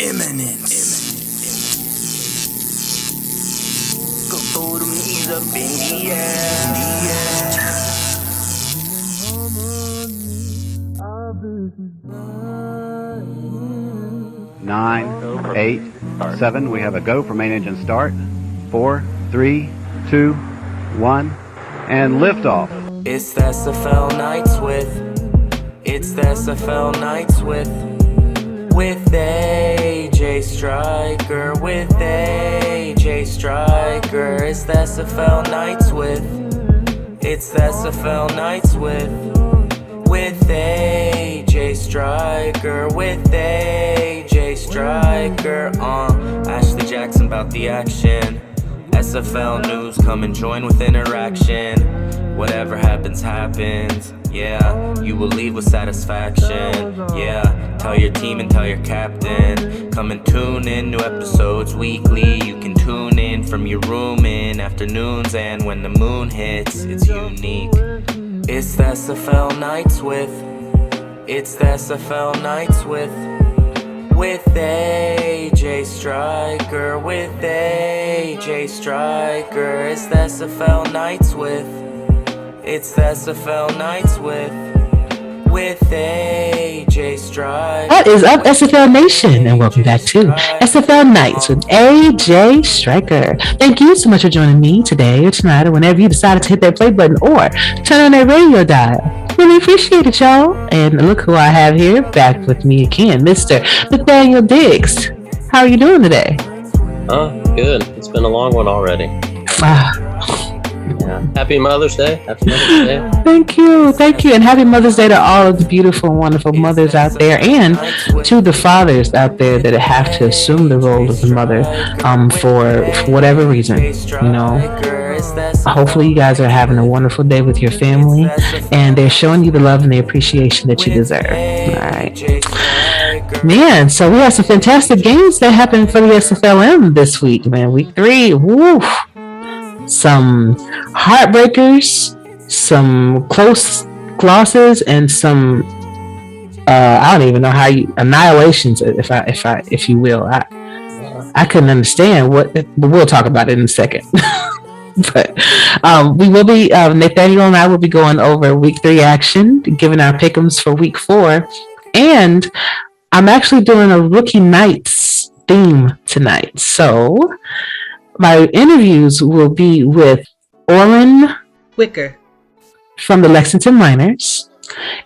Eminence. Go to me up in the air. 9, 8, 7. We have a go for main engine start. 4, 3, 2, 1, and liftoff. It's the SFL nights it's the SFL nights with A.J.Striker, with A.J.Striker. It's the SFL nights it's the SFL nights with A.J.Striker, with A.J.Striker. Ashley Jackson about the action. SFL news, come and join with interaction. Whatever happens, happens. Yeah, you will leave with satisfaction. Yeah, tell your team and tell your captain. Come and tune in, new episodes weekly. You can tune in from your room in afternoons, and when the moon hits, it's unique. It's the SFL nights it's the SFL nights with A.J.Striker, with A.J.Striker. It's the SFL nights it's the SFL nights with A.J.Striker. What is up, SFL Nation, and welcome back to SFL Nights with A.J.Striker. Thank you so much for joining me today or tonight, or whenever you decided to hit that play button or turn on that radio dial. Really appreciate it, y'all. And look who I have here, back with me again, Mr. Nathaniel Diggs. How are you doing today? Good. It's been a long one already. Yeah. Happy Mother's Day. Happy Mother's Day. Thank you. And happy Mother's Day to all of the beautiful, wonderful mothers out there, and to the fathers out there that have to assume the role of the mother for whatever reason. You know, hopefully you guys are having a wonderful day with your family, and they're showing you the love and the appreciation that you deserve. All right. Man, so we have some fantastic games that happened for the SFLm this week, man. Week 3. Woo! Some heartbreakers, some close losses, and some I don't even know how you annihilations, if you will. I couldn't understand what, but we'll talk about it in a second. But we will be Nathaniel and I will be going over week 3 action, giving our pick'ems for week 4, and I'm actually doing a rookie nights theme tonight. So my interviews will be with A.Wicker from the Lexington Miners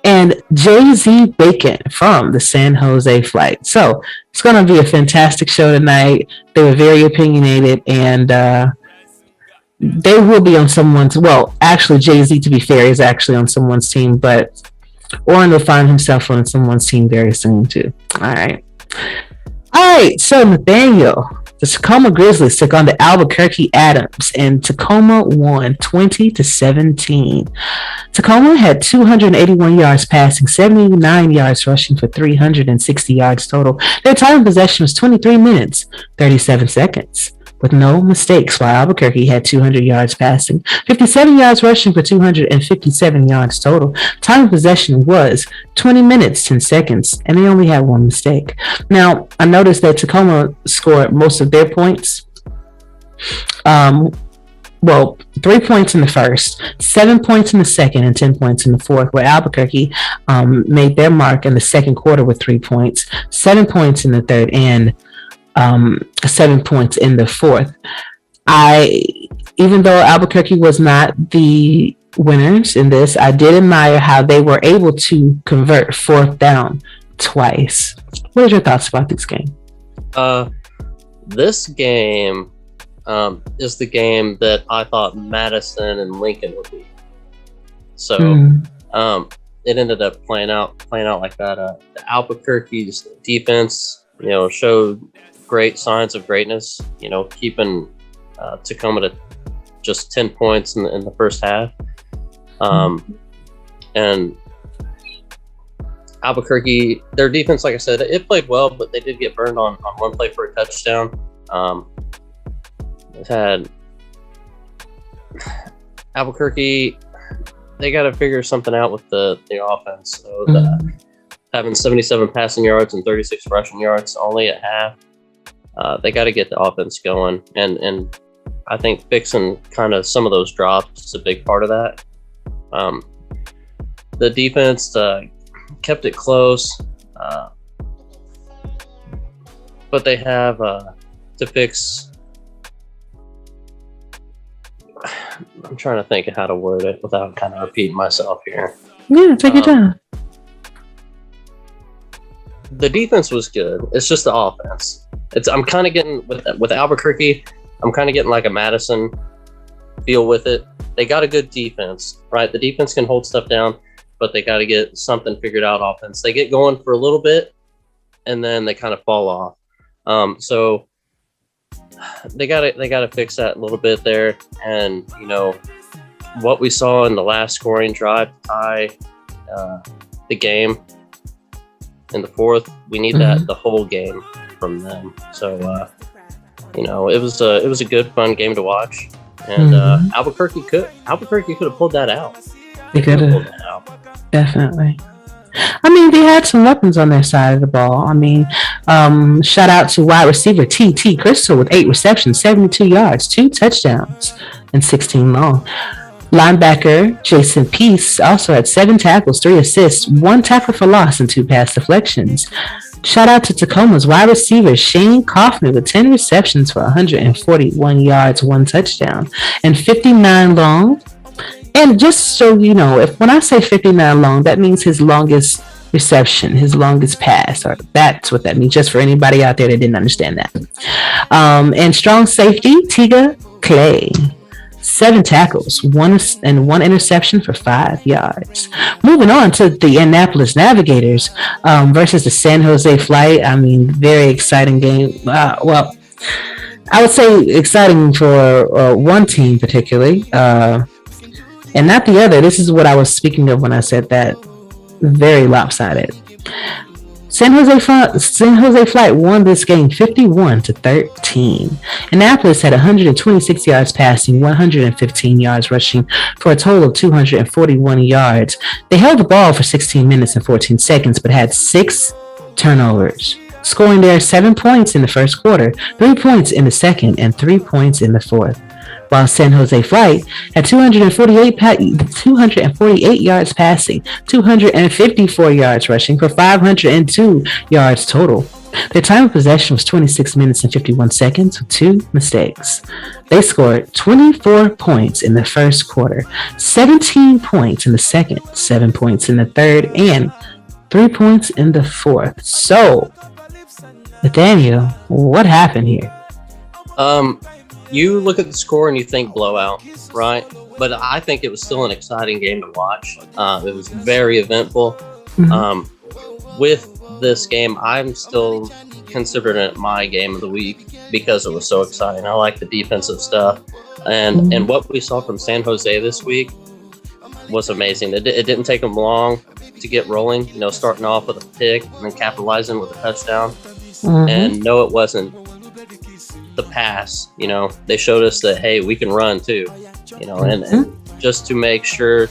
and J.Z. Bacon from the San Jose Fllight. So it's going to be a fantastic show tonight. They were very opinionated, and they will be on someone's, well, actually J.Z., to be fair, is actually on someone's team, but Oren will find himself on someone's team very soon too. All right, so Nathaniel, the Tacoma Grizzlies took on the Albuquerque Adams, and Tacoma won 20-17. Tacoma had 281 yards passing, 79 yards rushing for 360 yards total. Their time of possession was 23 minutes, 37 seconds, with no mistakes, while Albuquerque had 200 yards passing, 57 yards rushing for 257 yards total. Time of possession was 20 minutes, 10 seconds, and they only had one mistake. Now, I noticed that Tacoma scored most of their points. 3 points in the first, 7 points in the second, and 10 points in the fourth, where Albuquerque made their mark in the second quarter with 3 points, 7 points in the third, and 7 points in the fourth. Even though Albuquerque was not the winners in this, I did admire how they were able to convert fourth down twice. What are your thoughts about this game? This game is the game that I thought Madison and Lincoln would be. So it ended up playing out like that. The Albuquerque's defense, showed great signs of greatness, keeping Tacoma to just 10 points in the first half. And Albuquerque, their defense, like I said, it played well, but they did get burned on one play for a touchdown. It had Albuquerque, they got to figure something out with the offense. So having 77 passing yards and 36 rushing yards only at half. They got to get the offense going, and I think fixing kind of some of those drops is a big part of that. The defense kept it close, but they have to fix. I'm trying to think of how to word it without kind of repeating myself here. Yeah, take your time. The defense was good. It's just the offense. I'm kind of getting with Albuquerque. I'm kind of getting like a Madison feel with it. They got a good defense, right? The defense can hold stuff down, but they got to get something figured out offense. They get going for a little bit, and then they kind of fall off. So they gotta fix that a little bit there. And you know what we saw in the last scoring drive to tie the game in the fourth. We need that the whole game from them. So you know, it was a good, fun game to watch. And Albuquerque could have pulled that out. They could have. Definitely. I mean, they had some weapons on their side of the ball. I mean, shout out to wide receiver T.T. Crystal with 8 receptions, 72 yards, 2 touchdowns, and 16 long. Linebacker Jason Peace also had 7 tackles, 3 assists, 1 tackle for loss, and 2 pass deflections. Shout out to Tacoma's wide receiver Shane Kaufman with 10 receptions for 141 yards, 1 touchdown, and 59 long. And just so you know, when I say 59 long, that means his longest reception, his longest pass, or that's what that means, just for anybody out there that didn't understand that. And strong safety, CKay, 7 tackles, 1 interception for 5 yards. Moving on to the Annapolis Navigators versus the San Jose Fllight. I mean, very exciting game. Well, I would say exciting for one team particularly, and not the other. This is what I was speaking of when I said that. Very lopsided. San Jose Fllight won this game 51-13. Annapolis had 126 yards passing, 115 yards rushing for a total of 241 yards. They held the ball for 16 minutes and 14 seconds, but had 6 turnovers, scoring there 7 points in the first quarter, 3 points in the second, and 3 points in the fourth. While San Jose Fllight had 248 yards passing, 254 yards rushing for 502 yards total. Their time of possession was 26 minutes and 51 seconds with 2 mistakes. They scored 24 points in the first quarter, 17 points in the second, 7 points in the third, and 3 points in the fourth. So, Nathaniel, what happened here? You look at the score and you think blowout, right? But I think it was still an exciting game to watch. It was very eventful. With this game, I'm still considering it my game of the week because it was so exciting. I like the defensive stuff. And what we saw from San Jose this week was amazing. It didn't take them long to get rolling, you know, starting off with a pick and then capitalizing with a touchdown. And no, it wasn't the pass. You know, they showed us that, hey, we can run too, you know, and just to make sure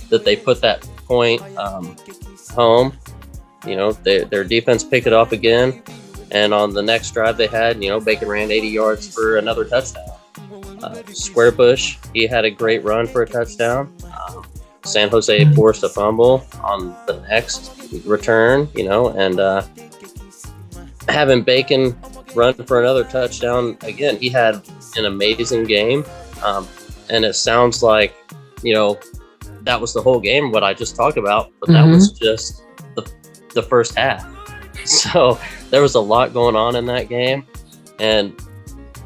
that they put that point home, you know, their defense picked it up again, and on the next drive they had, you know, Bacon ran 80 yards for another touchdown. Squarebush, he had a great run for a touchdown. San Jose forced a fumble on the next return, you know, and having Bacon run for another touchdown again. He had an amazing game, and it sounds like, you know, that was the whole game, what I just talked about, but that was just the first half. So there was a lot going on in that game, and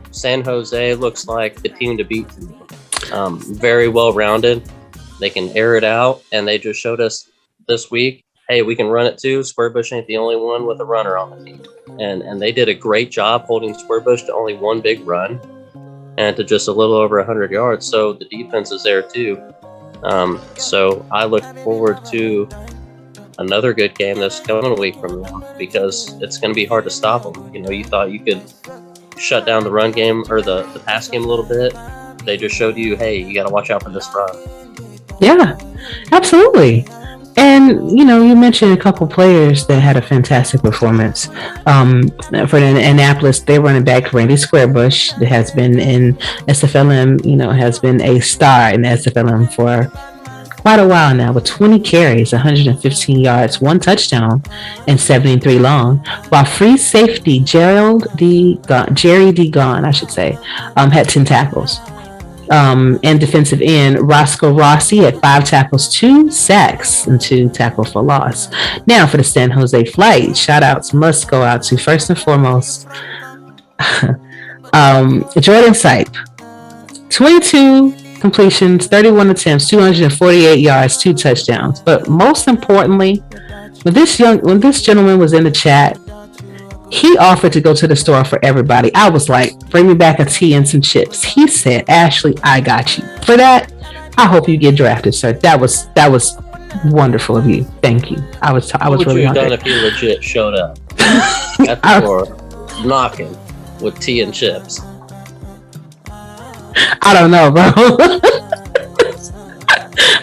San Jose looks like the team to beat. Very well rounded. They can air it out, and they just showed us this week, hey, we can run it too. Squarebush ain't the only one with a runner on the team. And they did a great job holding Squarebush to only one big run and to just a little over 100 yards. So the defense is there too. So I look forward to another good game this coming week from them, because it's going to be hard to stop them. You know, you thought you could shut down the run game or the pass game a little bit. They just showed you, hey, you got to watch out for this run. Yeah, absolutely. And you mentioned a couple players that had a fantastic performance. For Annapolis, their running back Randy Squarebush, that has been in SFLm, has been a star in the SFLm for quite a while now, with 20 carries, 115 yards, 1 touchdown, and 73 long. While free safety Jerry D. Gone, had 10 tackles. And defensive end Roscoe Rossi had 5 tackles, 2 sacks, and 2 tackles for loss. Now for the San Jose Fllight, shout outs must go out to, first and foremost, Jordan Sipe, 22 completions, 31 attempts, 248 yards, 2 touchdowns. But most importantly, when this gentleman was in the chat, he offered to go to the store for everybody. I was like, bring me back a tea and some chips. He said, Ashley, I got you. For that, I hope you get drafted, sir. That was wonderful of you. Thank you. I was really hungry. What would you have done if he legit showed up at the door, knocking with tea and chips? I don't know, bro.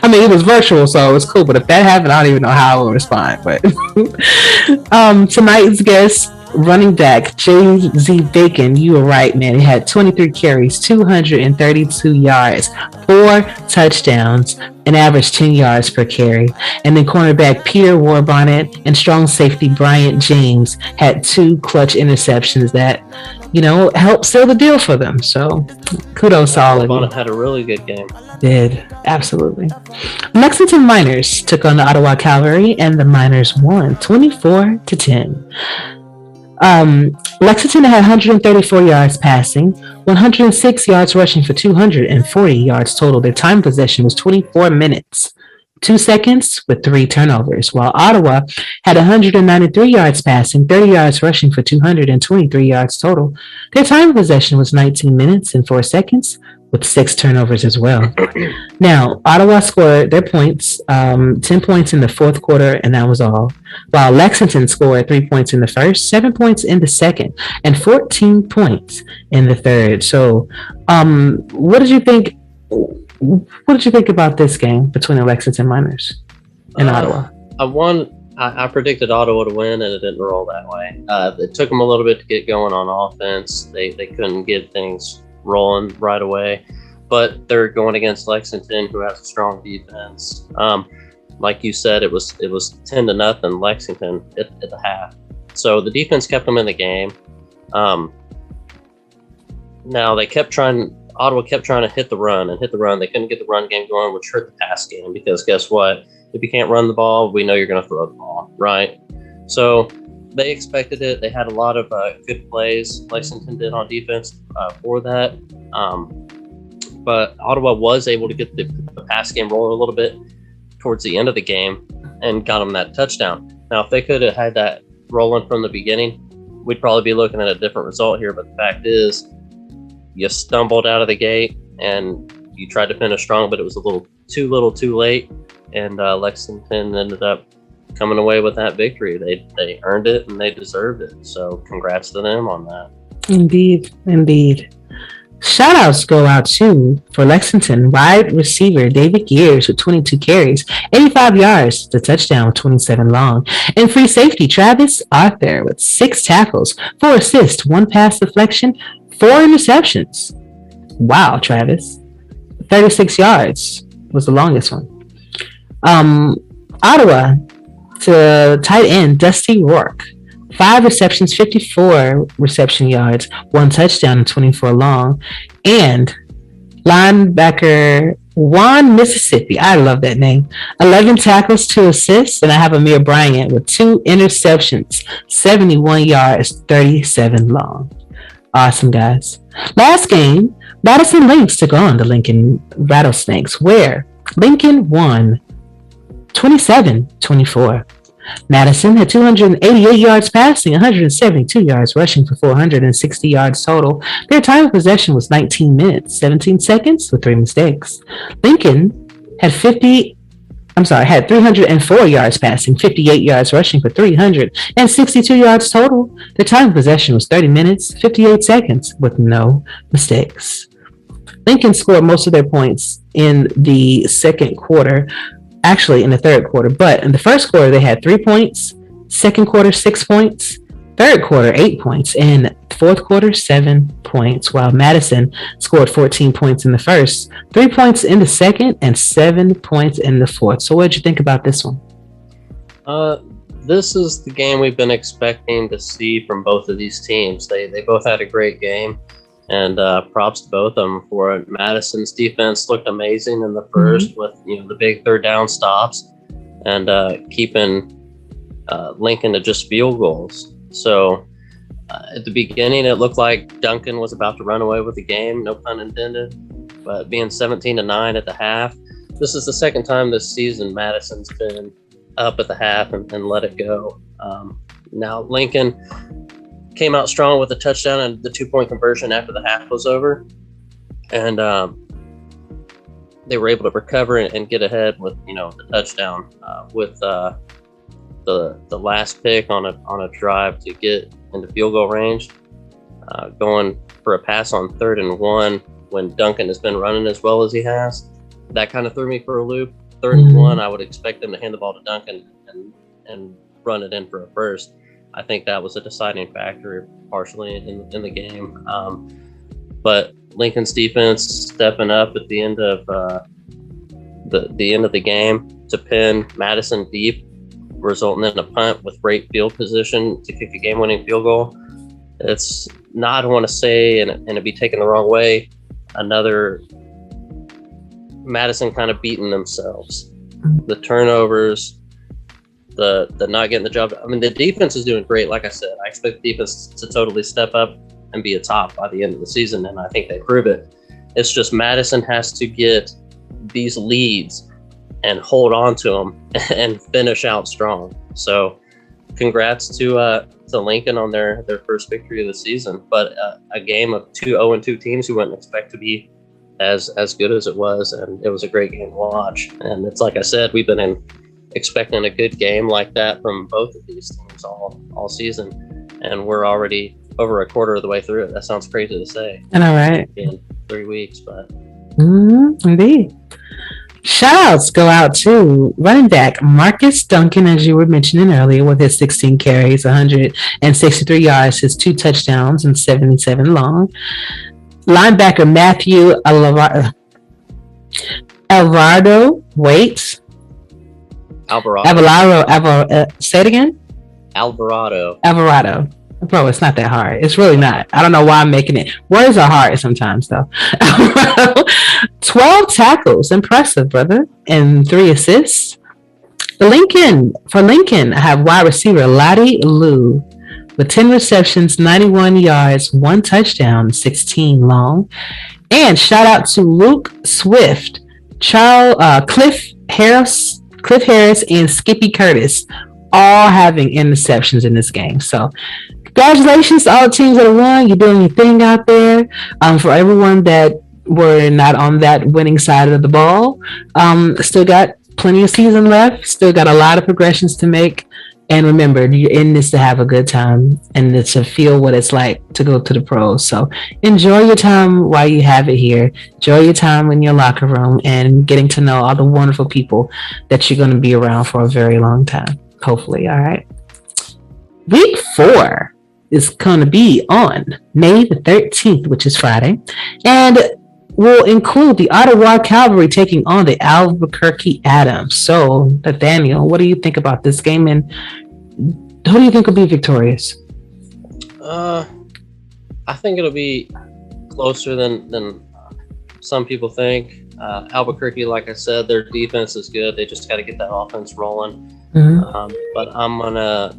I mean, it was virtual, so it was cool. But if that happened, I don't even know how I would respond. But tonight's guest, running back J.Z. Bacon, you were right, man. He had 23 carries, 232 yards, 4 touchdowns, an average 10 yards per carry. And then cornerback Peter Warbonnet and strong safety Bryant James had 2 clutch interceptions that, helped seal the deal for them. So kudos to all of you. Warbonnet had a really good game. Did, absolutely. Lexington Miners took on the Ottawa Cavalry, and the Miners won 24-10. Lexington had 134 yards passing, 106 yards rushing for 240 yards total. Their time possession was 24 minutes, 2 seconds with 3 turnovers, while Ottawa had 193 yards passing, 30 yards rushing for 223 yards total. Their time possession was 19 minutes and 4 seconds with 6 turnovers as well. Now, Ottawa scored their points, 10 points in the fourth quarter, and that was all. While Lexington scored 3 points in the first, 7 points in the second, and 14 points in the third. So, what did you think? What did you think about this game between the Lexington Miners and Ottawa? I predicted Ottawa to win, and it didn't roll that way. It took them a little bit to get going on offense. They couldn't get things rolling right away, but they're going against Lexington, who has a strong defense. Like you said, it was 10-0 Lexington at the half. So the defense kept them in the game. Now Ottawa kept trying to hit the run. They couldn't get the run game going, which hurt the pass game, because guess what? If you can't run the ball, we know you're going to throw the ball, right? So they expected it. They had a lot of good plays, Lexington did on defense for that. But Ottawa was able to get the pass game rolling a little bit towards the end of the game and got them that touchdown. Now, if they could have had that rolling from the beginning, we'd probably be looking at a different result here. But the fact is, you stumbled out of the gate and you tried to finish strong, but it was a little too late. And Lexington ended up coming away with that victory. They earned it and they deserved it. So congrats to them on that. Indeed. Shout outs go out too for Lexington wide receiver David Gears with 22 carries, 85 yards, the touchdown with 27 long. And free safety Travis Arthur with 6 tackles, 4 assists, 1 pass deflection, 4 interceptions. Wow, Travis. 36 yards was the longest one. Ottawa to tight end Dusty Rourke. 5 receptions, 54 reception yards, 1 touchdown, and 24 long. And linebacker Juan Mississippi, I love that name, 11 tackles, 2 assists, and I have Amir Bryant with 2 interceptions, 71 yards, 37 long. Awesome, guys. Last game, Madison Lynx took on the Lincoln Rattlesnakes, where Lincoln won 27-24. Madison had 288 yards passing, 172 yards rushing for 460 yards total. Their time of possession was 19 minutes, 17 seconds with 3 mistakes. Lincoln had 304 yards passing, 58 yards rushing for 362 yards total. Their time of possession was 30 minutes, 58 seconds with no mistakes. Lincoln scored most of their points in the second quarter actually in the third quarter, but in the first quarter they had 3 points, second quarter 6 points, third quarter 8 points, and fourth quarter 7 points, while Madison scored 14 points in the first, 3 points in the second, and 7 points in the fourth. So what did you think about this one? This is the game we've been expecting to see from both of these teams. They both had a great game, and props to both of them for it. Madison's defense looked amazing in the first with the big third down stops and keeping Lincoln to just field goals. So at the beginning, it looked like Duncan was about to run away with the game, no pun intended. But being 17-9 at the half, this is the second time this season Madison's been up at the half and let it go. Now Lincoln came out strong with a touchdown and the 2-point conversion after the half was over, and they were able to recover and get ahead with the touchdown with the last pick on a drive to get into field goal range, going for a pass on 3rd and 1 when Duncan has been running as well as he has. That kind of threw me for a loop. 3rd and 1, I would expect them to hand the ball to Duncan and run it in for a first. I think that was a deciding factor partially in the game. But Lincoln's defense stepping up at the end of the end of the game to pin Madison deep, resulting in a punt with great field position to kick a game-winning field goal. It's not, I want to say, and it'd be taken the wrong way, another Madison kind of beating themselves. The turnovers, the not getting the job. I mean, the defense is doing great. Like I said, I expect the defense to totally step up and be a top by the end of the season, and I think they prove it. It's just Madison has to get these leads and hold on to them and finish out strong. So congrats to Lincoln on their first victory of the season, but a game of 2 0-2 teams who wouldn't expect to be as good as it was, and it was a great game to watch. And it's like I said, we've been expecting a good game like that from both of these teams all season, and we're already over a quarter of the way through it. That sounds crazy to say. And all right, in 3 weeks, but indeed. Shout outs go out to running back Marcus Duncan, as you were mentioning earlier, with his 16 carries, 163 yards, his 2 touchdowns, and 77 long. Linebacker Matthew Alvarado. Wait. Alvarado. Say it again. Alvarado. Bro, it's not that hard. It's really not. I don't know why I'm making it. Words are hard sometimes, though. 12 tackles. Impressive, brother. And 3 assists. For Lincoln, I have wide receiver Lottie Lou with 10 receptions, 91 yards, 1 touchdown, 16 long. And shout out to Luke Swift, Cliff Harris, and Skippy Curtis, all having interceptions in this game. So congratulations to all the teams that have won. You're doing your thing out there. For everyone that were not on that winning side of the ball, still got plenty of season left. Still got a lot of progressions to make. And remember, you're in this to have a good time and to feel what it's like to go to the pros. So enjoy your time while you have it here. Enjoy your time in your locker room and getting to know all the wonderful people that you're going to be around for a very long time. Hopefully. All right. Week 4 is going to be on May the 13th, which is Friday. And will include the Ottawa Cavalry taking on the Albuquerque Adams. So, Nathaniel, what do you think about this game, and who do you think will be victorious? I think it'll be closer than some people think. Albuquerque, like I said, their defense is good. They just got to get that offense rolling. But I'm gonna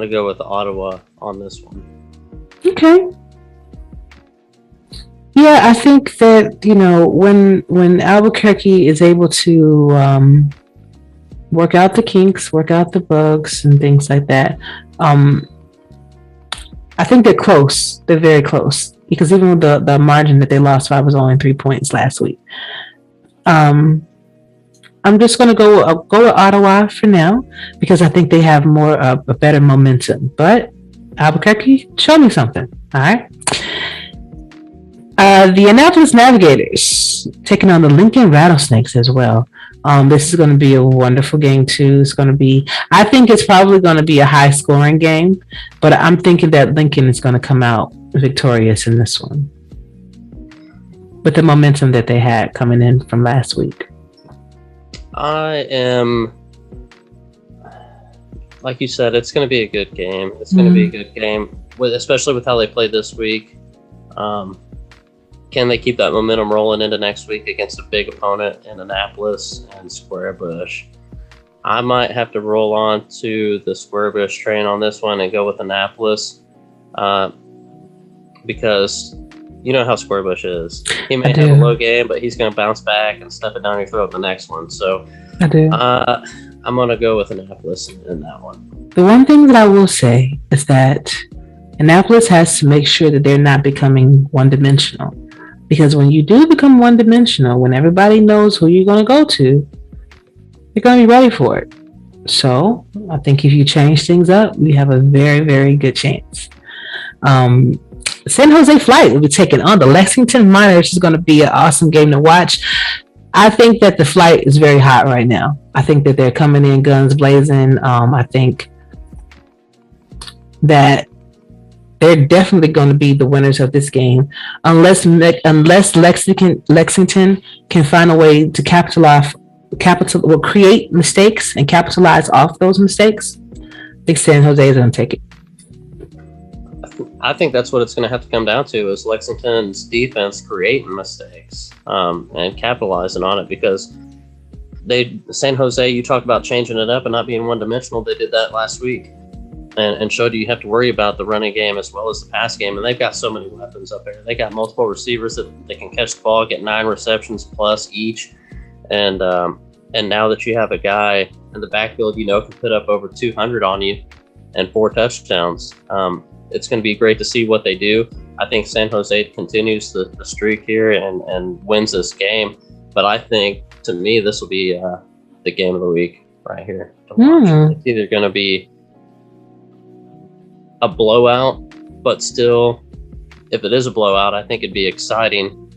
go with Ottawa on this one. Okay. Yeah, I think that, when Albuquerque is able to work out the kinks, work out the bugs and things like that, I think they're close. They're very close. Because even with the margin that they lost by was only 3 points last week. I'm just going to go to Ottawa for now because I think they have a better momentum. But Albuquerque, show me something. All right. The Annapolis Navigators taking on the Lincoln Rattlesnakes as well. This is going to be a wonderful game too. I think it's probably going to be a high scoring game, but I'm thinking that Lincoln is going to come out victorious in this one with the momentum that they had coming in from last week. I am, like you said, it's going to be a good game. It's going to be a good game, especially with how they played this week. Can they keep that momentum rolling into next week against a big opponent in Annapolis and Square Bush? I might have to roll on to the Square Bush train on this one and go with Annapolis, because you know how Square Bush is. He may have a low game, but he's going to bounce back and stuff it down your throat the next one. So I'm going to go with Annapolis in that one. The one thing that I will say is that Annapolis has to make sure that they're not becoming one-dimensional. Because when you do become one-dimensional, when everybody knows who you're going to go to, you're going to be ready for it. So I think if you change things up, we have a very, very good chance. San Jose Fllight will be taking on the Lexington Miners. It's going to be an awesome game to watch. I think that the Fllight is very hot right now. I think that they're coming in guns blazing. I think that they're definitely going to be the winners of this game, unless Lexington can find a way to create mistakes and capitalize off those mistakes. I think San Jose is going to take it. I think that's what it's going to have to come down to, is Lexington's defense creating mistakes and capitalizing on it, because San Jose, you talk about changing it up and not being one-dimensional. They did that last week and showed you have to worry about the running game as well as the pass game, and they've got so many weapons up there. They got multiple receivers that they can catch the ball, get 9 receptions plus each, and now that you have a guy in the backfield, can put up over 200 on you and 4 touchdowns. It's going to be great to see what they do. I think San Jose continues the streak here and wins this game. But I think, to me, this will be the game of the week right here to watch. It's either going to be a blowout, but still, if it is a blowout, I think it'd be exciting,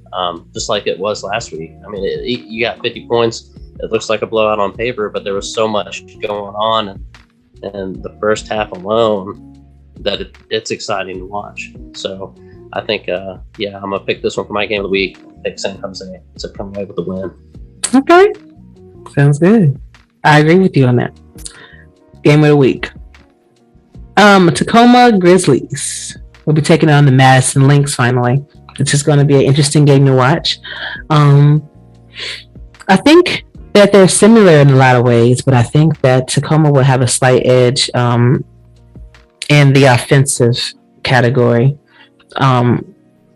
just like it was last week. I mean, you got 50 points. It looks like a blowout on paper, but there was so much going on and the first half alone that it's exciting to watch. So I think, I'm going to pick this one for my game of the week. Pick San Jose to come away with the win. Okay. Sounds good. I agree with you on that. Game of the week. Tacoma Grizzlies will be taking on the Madison Lynx finally. It's just going to be an interesting game to watch. I think that they're similar in a lot of ways, but I think that Tacoma will have a slight edge in the offensive category.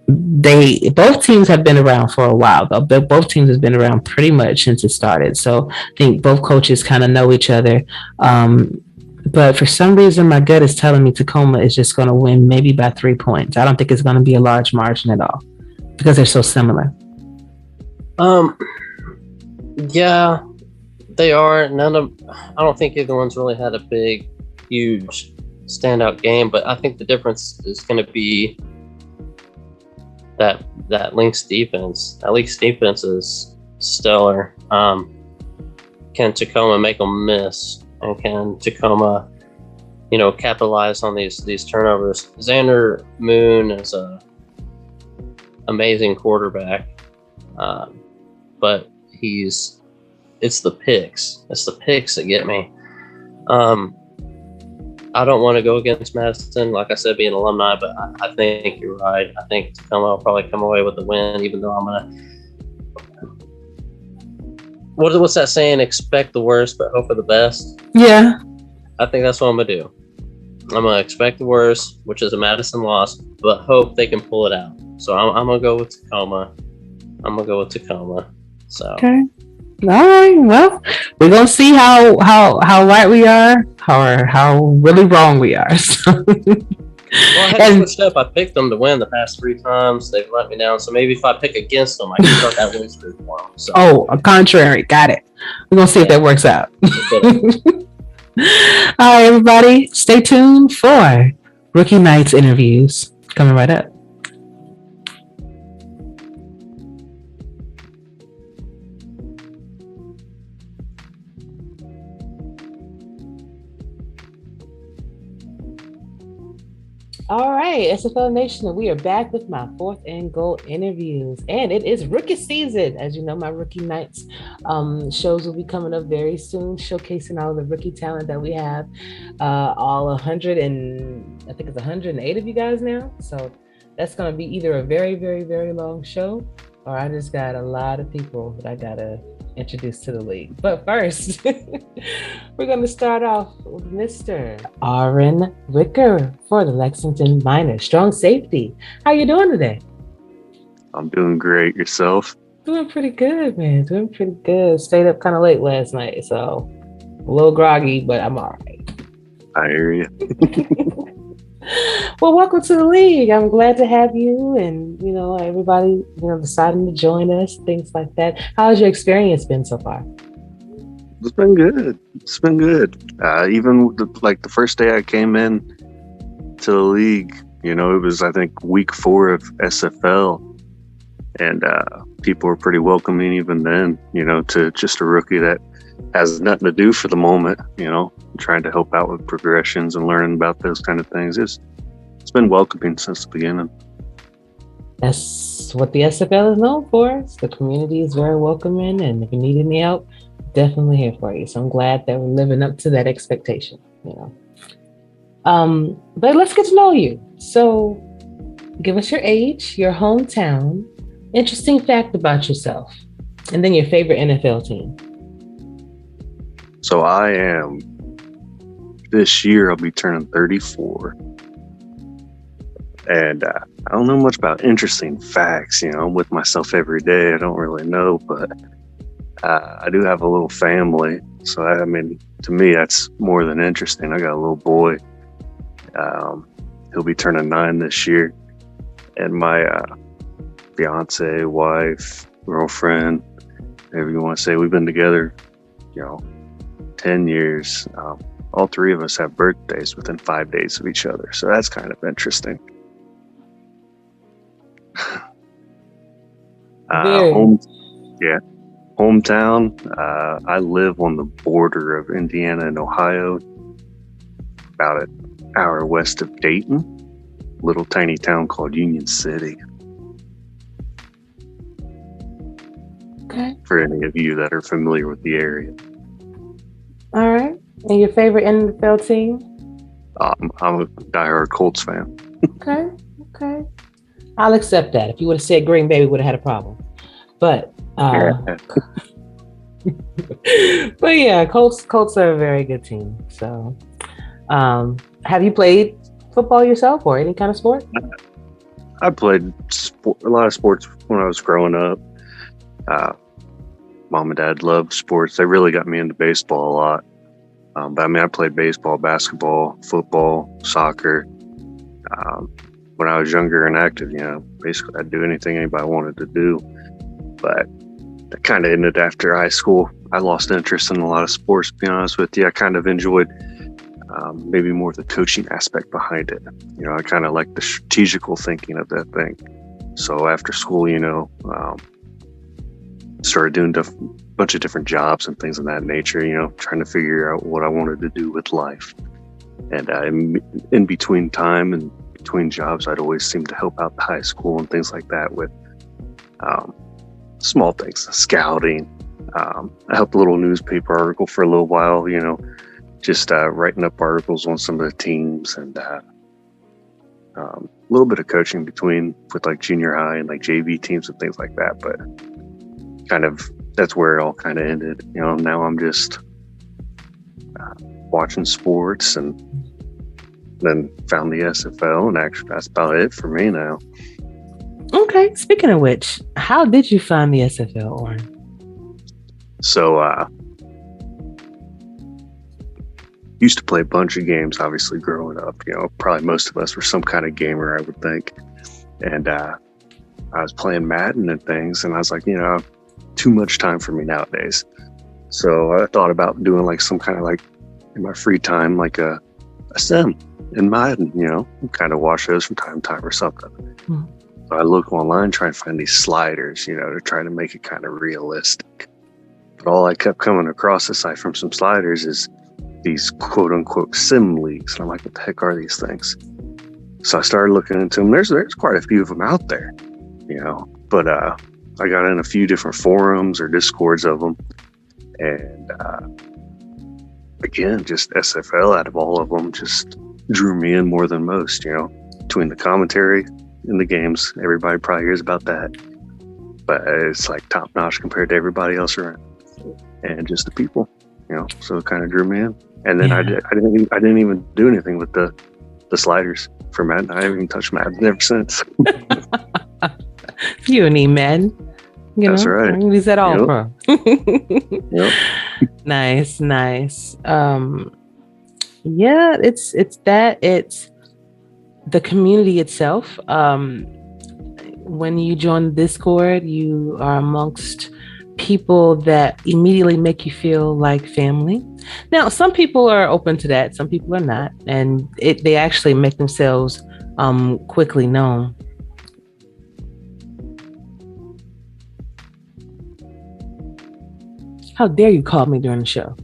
Both teams have been around for a while, though. Both teams have been around pretty much since it started. So I think both coaches kind of know each other. But for some reason, my gut is telling me Tacoma is just going to win maybe by 3 points. I don't think it's going to be a large margin at all because they're so similar. Yeah, they are. I don't think either one's really had a big, huge standout game, but I think the difference is going to be that Lynx defense. That Lynx defense is stellar. Can Tacoma make them miss? And can Tacoma, capitalize on these turnovers? Xander Moon is a amazing quarterback, but it's the picks. It's the picks that get me. I don't want to go against Madison, like I said, being an alumni, but I think you're right. I think Tacoma will probably come away with the win, even though I'm gonna. What's that saying? Expect the worst, but hope for the best. Yeah. I think that's what I'm gonna do. I'm gonna expect the worst, which is a Madison loss, but hope they can pull it out. So I'm gonna go with Tacoma. So. Okay. All right. Well, we're gonna see how right we are, or how really wrong we are. So. Well, I had to switch up. I picked them to win the past 3 times. They've let me down. So maybe if I pick against them, I can start that win streak for them. So. Oh, a contrary. Got it. We're going to see if that works out. All right, everybody. Stay tuned for Rookie Nights interviews. Coming right up. All right, SFL Nation, we are back with my fourth and goal interviews, and it is rookie season. As you know, my rookie nights shows will be coming up very soon, showcasing all the rookie talent that we have. All 100 and I think it's 108 of you guys now. So that's going to be either a very, very, very long show, or I just got a lot of people that I gotta introduce to the league. But first, we're going to start off with Mr. A.Wicker for the Lexington Miners, strong safety. How you doing today? I'm doing great. Yourself? Doing pretty good, man. Doing pretty good. Stayed up kind of late last night, so a little groggy, but I'm all right. I hear you. Well, welcome to the league. I'm glad to have you and, everybody, deciding to join us, things like that. How has your experience been so far? It's been good. It's been good. Even the first day I came in to the league, it was, I think, week 4 of SFL. And people were pretty welcoming even then, to just a rookie that has nothing to do for the moment, trying to help out with progressions and learning about those kind of things. It's been welcoming since the beginning. That's what the SFL is known for. The community is very welcoming, and if you need any help, definitely here for you. So I'm glad that we're living up to that expectation, But let's get to know you. So give us your age, your hometown, interesting fact about yourself, and then your favorite NFL team. So this year I'll be turning 34. And I don't know much about interesting facts. I'm with myself every day. I don't really know, but I do have a little family. So, to me, that's more than interesting. I got a little boy. He'll be turning 9 this year. And my fiance, wife, girlfriend, whatever you want to say, we've been together, 10 years. All 3 of us have birthdays within 5 days of each other. So that's kind of interesting. Hometown. I live on the border of Indiana and Ohio, about an hour west of Dayton, little tiny town called Union City. Okay. For any of you that are familiar with the area. All right. And your favorite NFL team? I'm a diehard Colts fan. Okay. I'll accept that. If you would have said Green Bay, we would have had a problem. But but yeah, Colts are a very good team. So have you played football yourself or any kind of sport? I played a lot of sports when I was growing up. Mom and dad loved sports. They really got me into baseball a lot. But I played baseball, basketball, football, soccer. When I was younger and active, basically I'd do anything anybody wanted to do. But that kind of ended after high school. I lost interest in a lot of sports, to be honest with you. I kind of enjoyed maybe more the coaching aspect behind it. I kind of like the strategical thinking of that thing. So after school, started doing a bunch of different jobs and things of that nature, trying to figure out what I wanted to do with life. And in between time and between jobs, I'd always seem to help out the high school and things like that with small things, scouting. I helped a little newspaper article for a little while, just writing up articles on some of the teams and a little bit of coaching with like junior high and like JV teams and things like that. But that's where it all kind of ended. Now I'm just watching sports and then found the SFL, and actually that's about it for me now. Okay. Speaking of which, how did you find the SFL, Oren? So, used to play a bunch of games, obviously growing up, probably most of us were some kind of gamer, I would think. And, I was playing Madden and things, and I was like, too much time for me nowadays. So I thought about doing like some kind of like in my free time, like a sim in Madden, kind of watch those from time to time or something. Mm-hmm. So I look online, trying to find these sliders, to try to make it kind of realistic. But all I kept coming across aside from some sliders is these quote unquote sim leagues. And I'm like, what the heck are these things? So I started looking into them. There's quite a few of them out there, you know, but I got in a few different forums or discords of them, and again, just SFL out of all of them just drew me in more than most, you know, between the commentary in the games. Everybody probably hears about that, but it's like top notch compared to everybody else around, and just the people, you know, so it kind of drew me in. And then I didn't even do anything with the sliders for Madden. I haven't even touched Madden ever since. You need Madden. That's right. Use that all, bro. Yep. Nice. Yeah, it's the community itself. When you join the Discord, you are amongst people that immediately make you feel like family. Now, some people are open to that, some people are not, and they actually make themselves quickly known. How dare you call me during the show?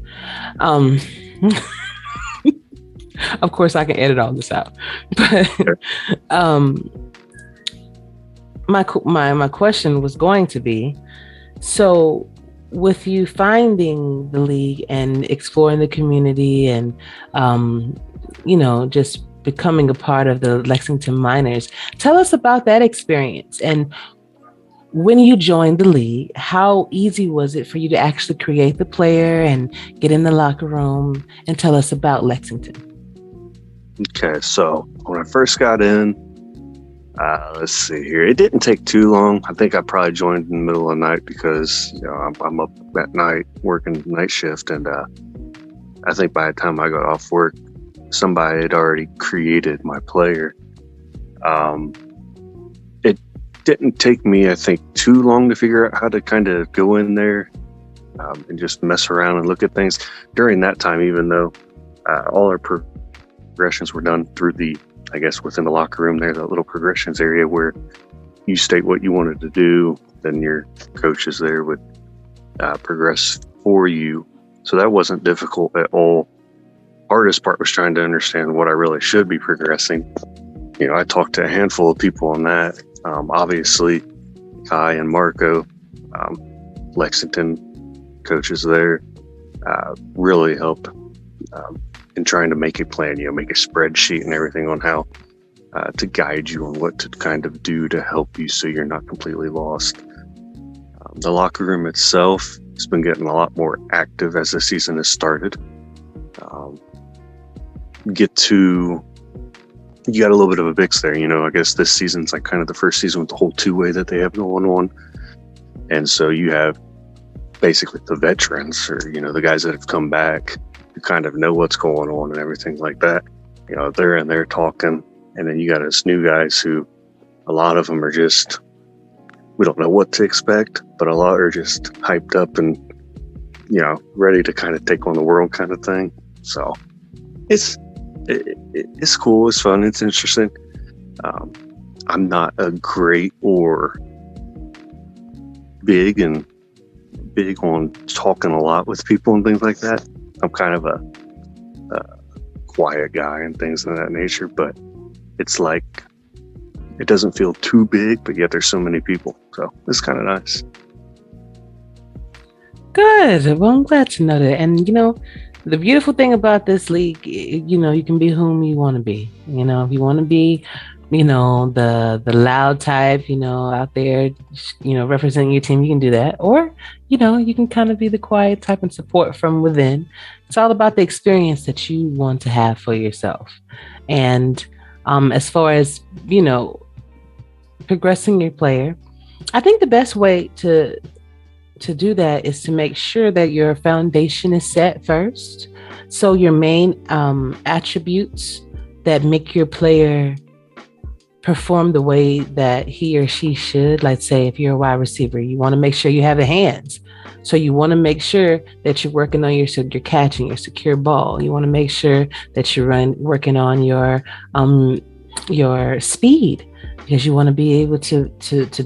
Of course, I can edit all this out. But my question was going to be, so with you finding the league and exploring the community and you know, just becoming a part of the Lexington Miners, tell us about that experience. And when you joined the league, how easy was it for you to actually create the player and get in the locker room, and tell us about Lexington? Okay, so when I first got in, let's see here. It didn't take too long. I think I probably joined in the middle of the night because, you know, I'm up at night working night shift, and I think by the time I got off work, somebody had already created my player. It didn't take me, I think, too long to figure out how to kind of go in there and just mess around and look at things. During that time, even though all our progressions were done through the, I guess, within the locker room there, that little progressions area where you state what you wanted to do, then your coaches there would progress for you. So that wasn't difficult at all. Hardest part was trying to understand what I really should be progressing. You know, I talked to a handful of people on that. Obviously, Kai and Marco, Lexington coaches there, really helped in trying to make a plan, you know, make a spreadsheet and everything on how to guide you on what to kind of do to help you so you're not completely lost. The locker room itself has been getting a lot more active as the season has started. You got a little bit of a mix there, you know. I guess this season's like kind of the first season with the whole two-way that they have going on. And so you have basically the veterans, or, you know, the guys that have come back who kind of know what's going on and everything like that. You know, they're in there talking. And then you got us new guys who, a lot of them are just, we don't know what to expect, but a lot are just hyped up and, you know, ready to kind of take on the world kind of thing. So it's cool. It's fun. It's interesting. I'm not a great or big on talking a lot with people and things like that. I'm kind of a quiet guy and things of that nature, but it's like, it doesn't feel too big, but yet there's so many people. So it's kind of nice. Good. Well, I'm glad to know that. And, you know, the beautiful thing about this league, you know, you can be whom you want to be. You know, if you want to be, you know, the loud type, you know, out there, you know, representing your team, you can do that. Or, you know, you can kind of be the quiet type and support from within. It's all about the experience that you want to have for yourself. And as far as, you know, progressing your player, I think the best way to do that is to make sure that your foundation is set first. So your main attributes that make your player perform the way that he or she should. Let's say if you're a wide receiver, you want to make sure you have the hands. So you want to make sure that you're working on your catching, your secure ball. You want to make sure that you're working on your speed, because you want to be able to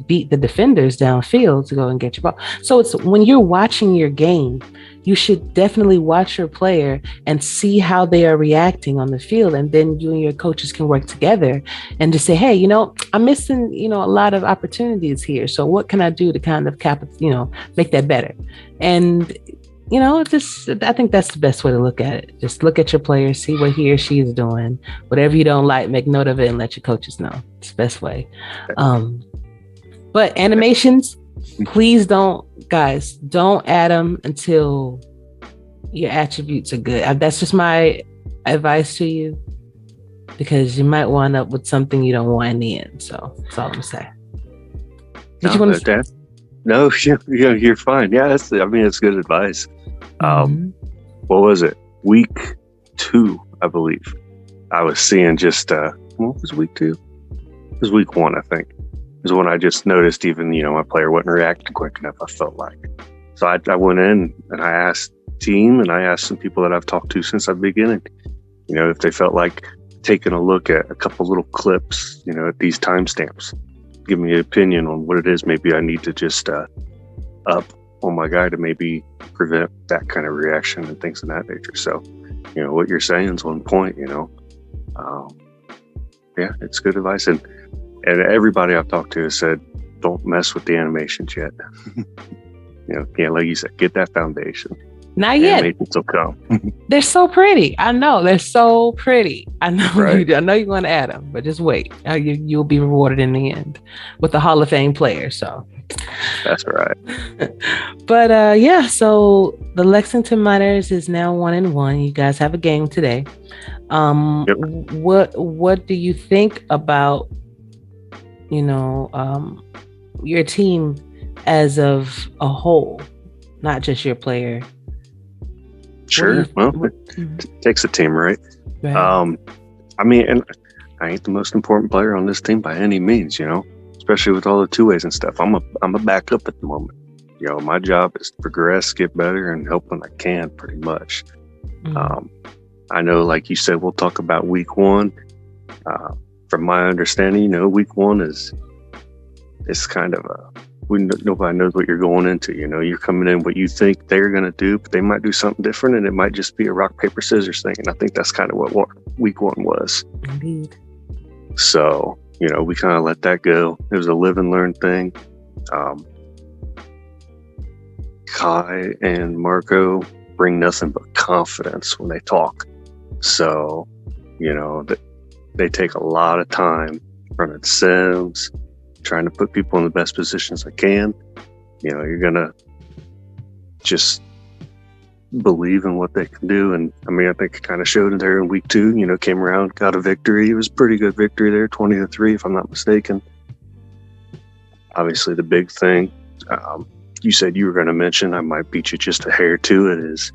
beat the defenders downfield to go and get your ball. So it's when you're watching your game, you should definitely watch your player and see how they are reacting on the field. And then you and your coaches can work together and just say, hey, I'm missing, a lot of opportunities here. So what can I do to kind of make that better? And, I think that's the best way to look at it. Just look at your player, see what he or she is doing. Whatever you don't like, make note of it and let your coaches know. It's the best way. But animations, please don't add them until your attributes are good. That's just my advice to you, because you might wind up with something you don't want in the end. So that's all I'm saying. No, you're fine. Yeah, it's good advice. What was it? Week 2, I believe. I was seeing just what was week 2? It was week 1, I think. Is when I just noticed even, my player wasn't reacting quick enough, I felt like. So I went in and I asked the team and I asked some people that I've talked to since the beginning, if they felt like taking a look at a couple little clips, at these timestamps, give me an opinion on what it is maybe I need to just up on my guy to maybe prevent that kind of reaction and things of that nature. So, what you're saying is on point, yeah, it's good advice. And everybody I've talked to has said, don't mess with the animations yet. Like you said, get that foundation. Not yet. Animations will come. They're so pretty. I know they're so pretty. I know right. I know you're going to add them, but just wait. You'll be rewarded in the end with the Hall of Fame player. So that's right. But yeah, so the Lexington Miners is now 1-1. You guys have a game today. Yep. What do you think about your team as of a whole, not just your player? Sure. It takes a team, right? And I ain't the most important player on this team by any means, especially with all the two-ways and stuff. I'm a backup at the moment. My job is to progress, get better, and help when I can, pretty much. I know, like you said, we'll talk about week 1. From my understanding, week 1 is kind of nobody knows what you're going into. You're coming in what you think they're going to do, but they might do something different, and it might just be a rock, paper, scissors thing. And I think that's kind of what week 1 was. Indeed. So, we kind of let that go. It was a live and learn thing. Kai and Marco bring nothing but confidence when they talk. So, they take a lot of time running sims, trying to put people in the best positions they can. You're going to just believe in what they can do. And I think it kind of showed in there in week 2, came around, got a victory. It was a pretty good victory there, 20-3, if I'm not mistaken. Obviously, the big thing you said you were going to mention, I might beat you just a hair to it, is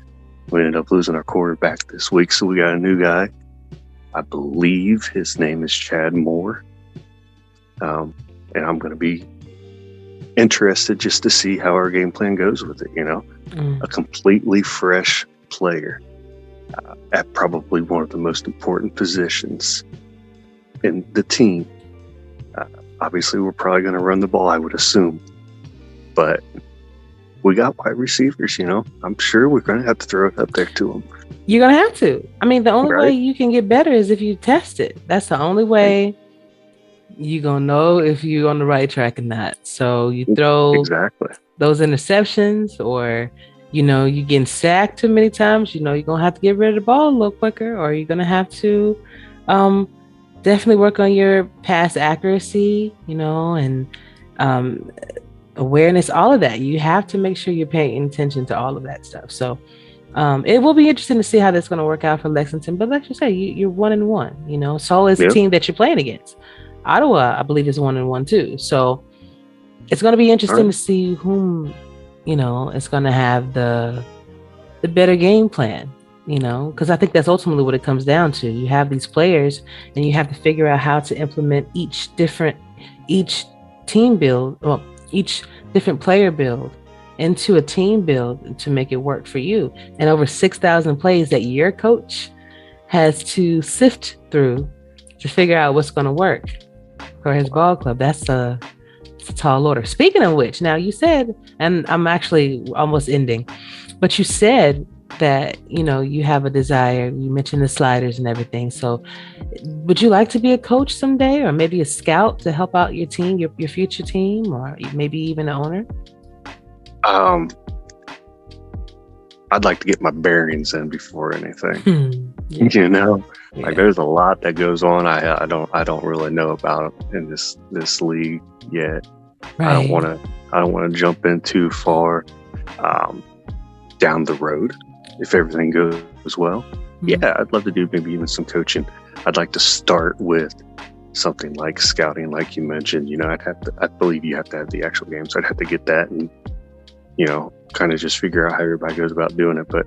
we ended up losing our quarterback this week. So we got a new guy. I believe his name is Chad Moore. And I'm going to be interested just to see how our game plan goes with it. A completely fresh player at probably one of the most important positions in the team. Obviously, we're probably going to run the ball, I would assume. But we got wide receivers, I'm sure we're going to have to throw it up there to them. You're going to have to. The only way you can get better is if you test it. That's the only way you're going to know if you're on the right track or not. So you throw those interceptions, or, you getting sacked too many times, you're going to have to get rid of the ball a little quicker, or you're going to have to definitely work on your pass accuracy, and awareness, all of that. You have to make sure you're paying attention to all of that stuff. So it will be interesting to see how that's going to work out for Lexington. But like you say, you're 1-1. Seoul is the team that you're playing against. Ottawa, I believe, is 1-1 too. So it's going to be interesting to see whom, is going to have the better game plan. Because I think that's ultimately what it comes down to. You have these players, and you have to figure out how to implement each team build, each different player build into a team build to make it work for you. And over 6,000 plays that your coach has to sift through to figure out what's going to work for his ball club. That's a tall order. Speaking of which, now you said, and I'm actually almost ending, But you said that, you have a desire. You mentioned the sliders and everything. So would you like to be a coach someday, or maybe a scout to help out your team, your future team, or maybe even an owner? I'd like to get my bearings in before anything. Yeah. Like there's a lot that goes on. I don't really know about in this league yet. Right. I don't want to jump in too far down the road if everything goes well. Mm-hmm. Yeah, I'd love to do maybe even some coaching. I'd like to start with something like scouting, like you mentioned. I believe you have to have the actual games. I'd have to get that and kind of just figure out how everybody goes about doing it. But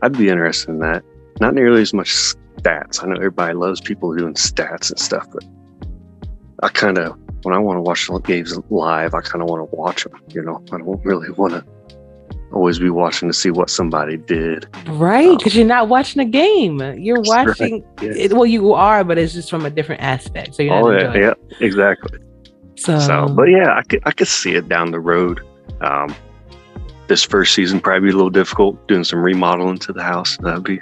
I'd be interested in that. Not nearly as much stats. I know everybody loves people doing stats and stuff, but I kind of, when I want to watch games live, I kind of want to watch them. I don't really want to always be watching to see what somebody did. Right, because you're not watching a game. You're watching right. Well, you are, but it's just from a different aspect. So you're not enjoying it. Exactly. So, but yeah, I could see it down the road. This first season probably be a little difficult, doing some remodeling to the house. That'd be,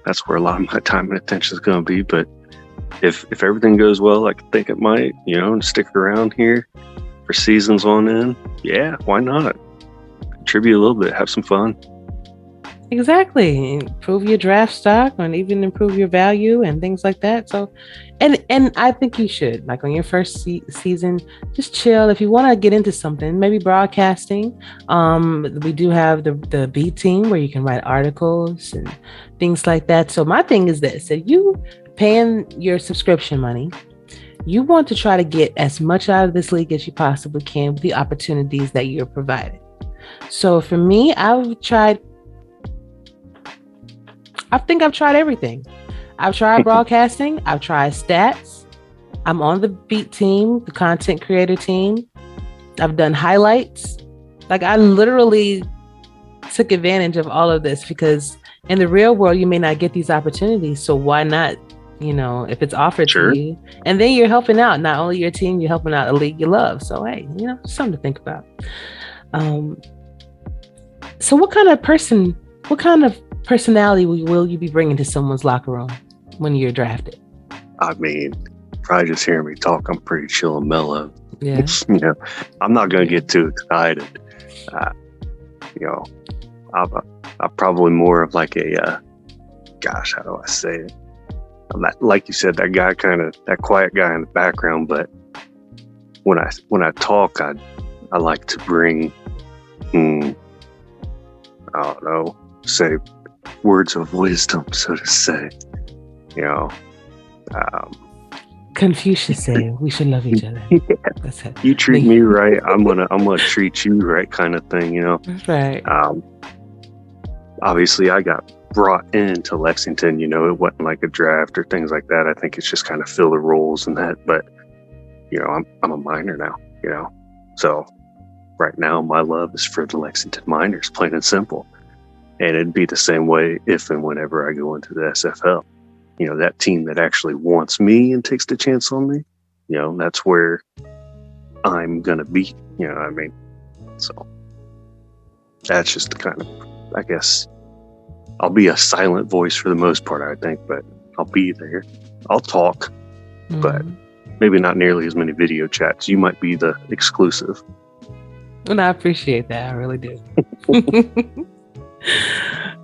that's where a lot of my time and attention is going to be. But if everything goes well, I think it might, and stick around here for seasons on end. Yeah, why not? Contribute a little bit, have some fun. Exactly. Improve your draft stock and even improve your value and things like that. So, and I think you should, like on your first season, just chill. If you want to get into something, maybe broadcasting. We do have the B team where you can write articles and things like that. So my thing is this: that you paying your subscription money, you want to try to get as much out of this league as you possibly can with the opportunities that you're provided. So for me, I think I've tried everything. I've tried broadcasting. I've tried stats. I'm on the beat team, the content creator team. I've done highlights. Like I literally took advantage of all of this because in the real world, you may not get these opportunities. So why not, if it's offered to you, and then you're helping out not only your team, you're helping out a league you love. So, hey, something to think about. So what kind of personality will you be bringing to someone's locker room when you're drafted? I mean, probably just hearing me talk, I'm pretty chill and mellow. Yeah. I'm not going to get too excited. I'm probably more of like a, how do I say it? I'm not, like you said, that quiet guy in the background, but when I talk, I like to bring, I don't know, say words of wisdom, so to say. Confucius said we should love each other. Yeah. That's it. You treat me right, I'm gonna treat you right, kind of thing. That's right. Obviously, I got brought into Lexington. It wasn't like a draft or things like that. I think it's just kind of fill the roles and that. But I'm a miner now. So right now my love is for the Lexington Miners, plain and simple. And it'd be the same way if and whenever I go into the SFL. That team that actually wants me and takes the chance on me, that's where I'm going to be. You know what I mean? So that's just the kind of, I guess, I'll be a silent voice for the most part, I think, but I'll be there. I'll talk, but maybe not nearly as many video chats. You might be the exclusive. And I appreciate that. I really do.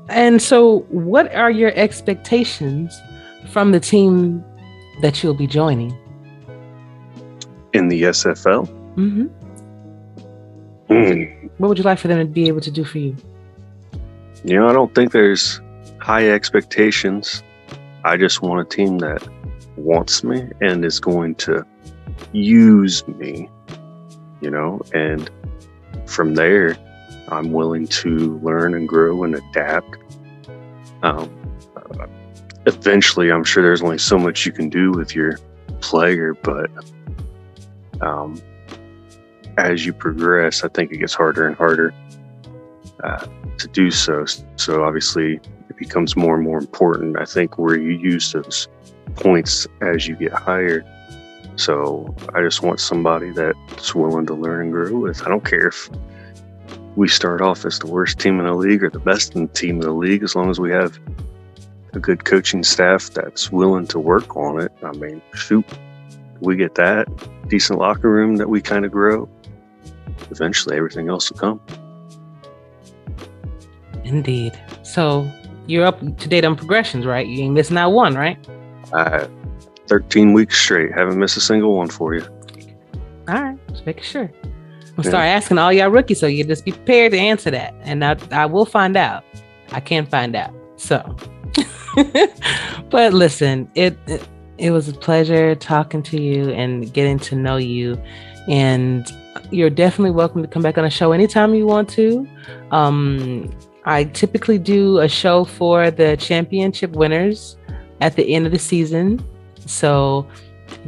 And so what are your expectations from the team that you'll be joining? In the SFL? Mm-hmm. What would you like for them to be able to do for you? I don't think there's high expectations. I just want a team that wants me and is going to use me, and from there, I'm willing to learn and grow and adapt. Eventually, I'm sure there's only so much you can do with your player, but as you progress, I think it gets harder and harder to do so. So obviously, it becomes more and more important, I think, where you use those points as you get higher. So I just want somebody that's willing to learn and grow with. I don't care if we start off as the worst team in the league or the best team in the league, as long as we have a good coaching staff that's willing to work on it. I mean, shoot, we get that decent locker room that we kind of grow. Eventually, everything else will come. Indeed. So you're up to date on progressions, right? You ain't missing out one, right? 13 weeks straight. Haven't missed a single one for you. All right. Just making sure. I'll start asking all y'all rookies, so you just be prepared to answer that. And I will find out. I can find out. So, but listen, it was a pleasure talking to you and getting to know you. And you're definitely welcome to come back on a show anytime you want to. I typically do a show for the championship winners at the end of the season. So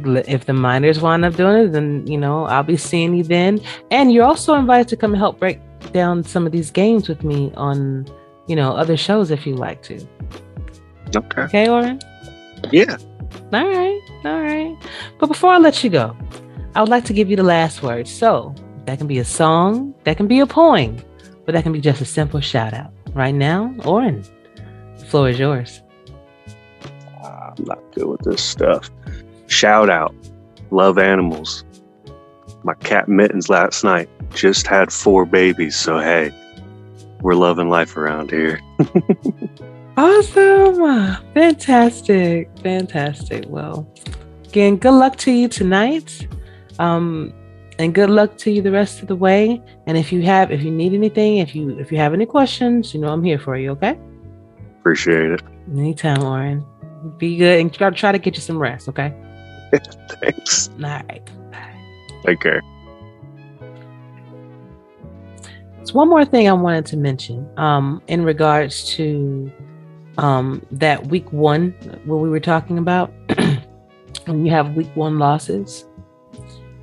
if the Miners wind up doing it, then, you know, I'll be seeing you then. And you're also invited to come and help break down some of these games with me on, you know, other shows if you like to. Okay. Okay, Oren? Yeah. All right. But before I let you go, I would like to give you the last word. So that can be a song, that can be a poem, but that can be just a simple shout out. Right now, Oren, the floor is yours. I'm not good with this stuff. Shout out. Love animals. My cat Mittens last night just had 4 babies. So, hey, we're loving life around here. Awesome. Fantastic. Well, again, good luck to you tonight. And good luck to you the rest of the way. And if you need anything, if you have any questions, you know I'm here for you, okay? Appreciate it. Anytime, Oren. Be good and try to get you some rest, okay? Thanks. All right. Take care. So one more thing I wanted to mention in regards to that week 1 what we were talking about. When you have week 1 losses,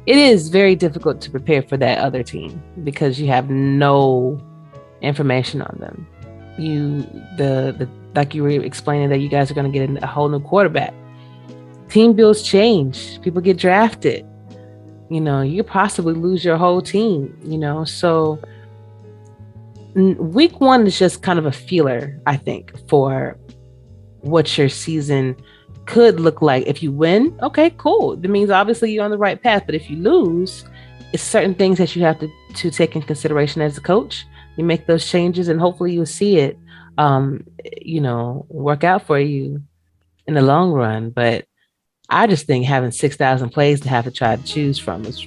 it is very difficult to prepare for that other team because you have no information on them. Like you were explaining that you guys are going to get a whole new quarterback. Team builds change. People get drafted. You know, you possibly lose your whole team, you know. So week 1 is just kind of a feeler, I think, for what your season could look like. If you win, okay, cool. That means obviously you're on the right path. But if you lose, it's certain things that you have to take in consideration as a coach. You make those changes and hopefully you'll see it, you know, work out for you in the long run. But I just think having 6,000 plays to have to try to choose from is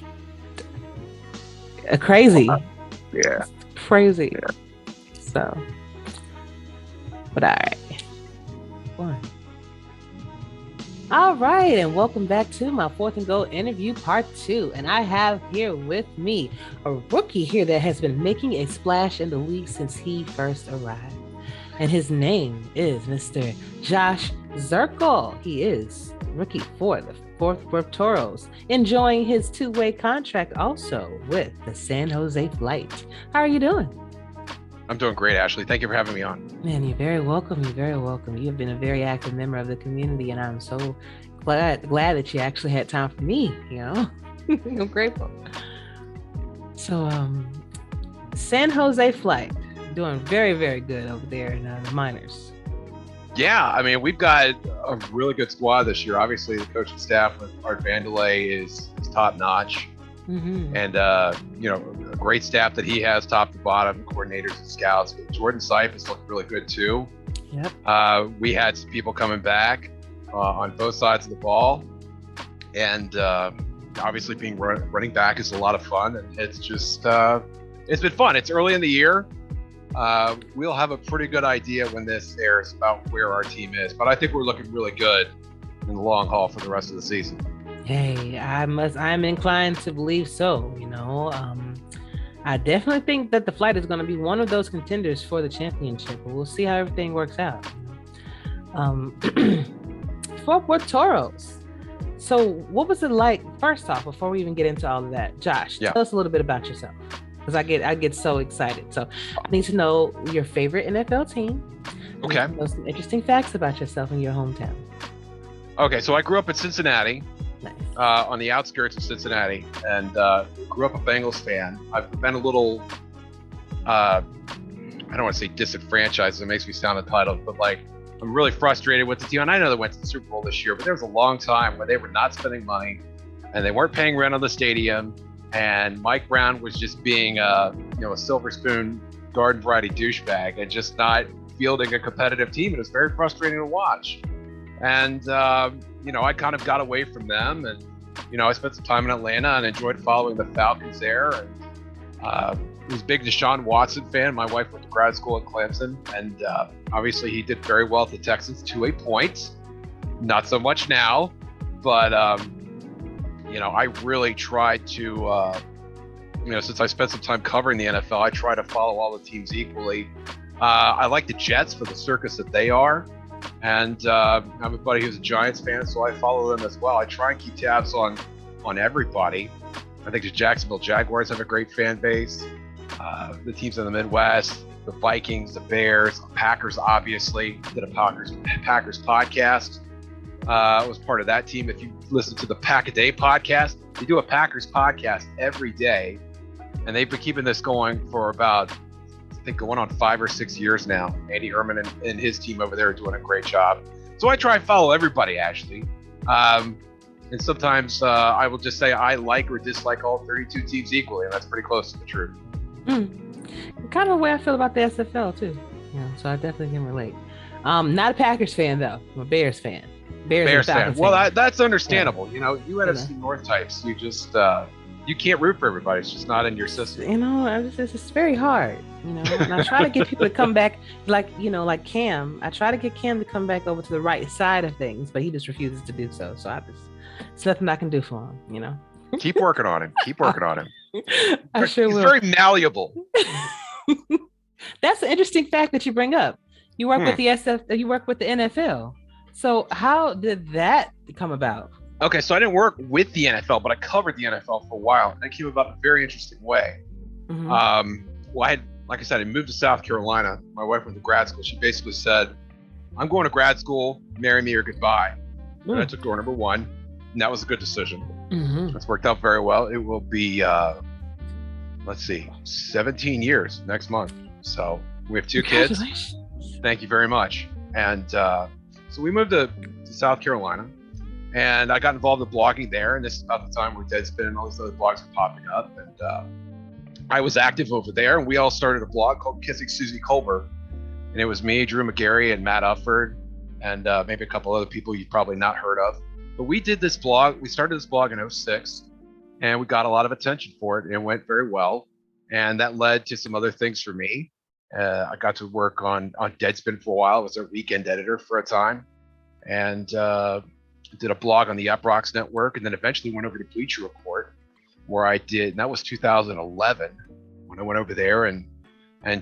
crazy. Yeah. Crazy. Yeah. So, but all right. One. All right, and welcome back to my 4th and Goal interview part 2. And I have here with me a rookie here that has been making a splash in the league since he first arrived. And his name is Mr. Josh Zirkle. He is rookie for the Fort Worth Toros, enjoying his 2-way contract also with the San Jose Fllight. How are you doing? I'm doing great, Ashley. Thank you for having me on. Man, you're very welcome. You're very welcome. You have been a very active member of the community, and I'm so glad that you actually had time for me, you know? I'm grateful. So, San Jose Fllight, doing very, very good over there in the minors. Yeah, I mean, we've got a really good squad this year. Obviously, the coaching staff with Art Vandelay is top notch. Mm-hmm. And, you know, a great staff that he has top to bottom, coordinators and scouts. Jordan Seif has looked really good too. Yep. We had some people coming back on both sides of the ball. And obviously being running back is a lot of fun. And it's just, it's been fun. It's early in the year. We'll have a pretty good idea when this airs about where our team is. But I think we're looking really good in the long haul for the rest of the season. Hey, I'm inclined to believe so. You know, I definitely think that the Fllight is going to be one of those contenders for the championship. But we'll see how everything works out. Fort Worth Toros. So what was it like, first off, before we even get into all of that? Josh, tell us a little bit about yourself. Because I get so excited. So I need to know your favorite NFL team. Okay. Know some interesting facts about yourself in your hometown. Okay, so I grew up in Cincinnati. Nice. On the outskirts of Cincinnati, and grew up a Bengals fan. I've been a little I don't want to say disenfranchised. It makes me sound entitled, but like I'm really frustrated with the team. And I know they went to the Super Bowl this year, but there was a long time where they were not spending money and they weren't paying rent on the stadium. And Mike Brown was just being a silver spoon garden variety douchebag and just not fielding a competitive team. It was very frustrating to watch. And, I kind of got away from them. And, I spent some time in Atlanta and enjoyed following the Falcons there. And was a big Deshaun Watson fan. My wife went to grad school at Clemson. And obviously he did very well at the Texans to a point. Not so much now. But, I really tried to, since I spent some time covering the NFL, I try to follow all the teams equally. I like the Jets for the circus that they are. And I have a buddy who's a Giants fan, so I follow them as well. I try and keep tabs on everybody. I think the Jacksonville Jaguars have a great fan base. The teams in the Midwest, the Vikings, the Bears, the Packers, obviously. Did a Packers podcast. I was part of that team. If you listen to the Pack a Day podcast, they do a Packers podcast every day. And they've been keeping this going for about, I think, going on 5 or 6 years now. Andy Herman and his team over there are doing a great job. So I try and follow everybody, actually. And sometimes I will just say I like or dislike all 32 teams equally, and that's pretty close to the truth. Kind of the way I feel about the SFL, too. So I definitely can relate. Not a Packers fan, though. I'm a Bears fan. Bears fan. Well, that's understandable. You NFC North types, you just... you can't root for everybody. It's just not in your system. It's very hard. And I try to get people to come back, like Cam. I try to get Cam to come back over to the right side of things, but he just refuses to do so. So it's nothing I can do for him. Keep working on him. Keep working on him. I sure will. He's very malleable. That's an interesting fact that you bring up. You work with the You work with the NFL. So how did that come about? Okay, so I didn't work with the NFL, but I covered the NFL for a while, and it came about in a very interesting way. Well, like I said, I moved to South Carolina. My wife went to grad school. She basically said, I'm going to grad school, marry me or goodbye. And I took door number 1, and that was a good decision. It's worked out very well. It will be, 17 years next month. So we have 2 kids. Thank you very much. And so we moved to South Carolina. And I got involved in blogging there, and this is about the time where Deadspin and all these other blogs were popping up. And I was active over there, and we all started a blog called Kissing Susie Colbert. And it was me, Drew McGarry, and Matt Ufford, and maybe a couple other people you've probably not heard of. But we did this blog. We started this blog in 2006, and we got a lot of attention for it, and it went very well. And that led to some other things for me. I got to work on Deadspin for a while. I was a weekend editor for a time. And did a blog on the Uproxx network, and then eventually went over to Bleacher Report, where I did, and that was 2011 when I went over there and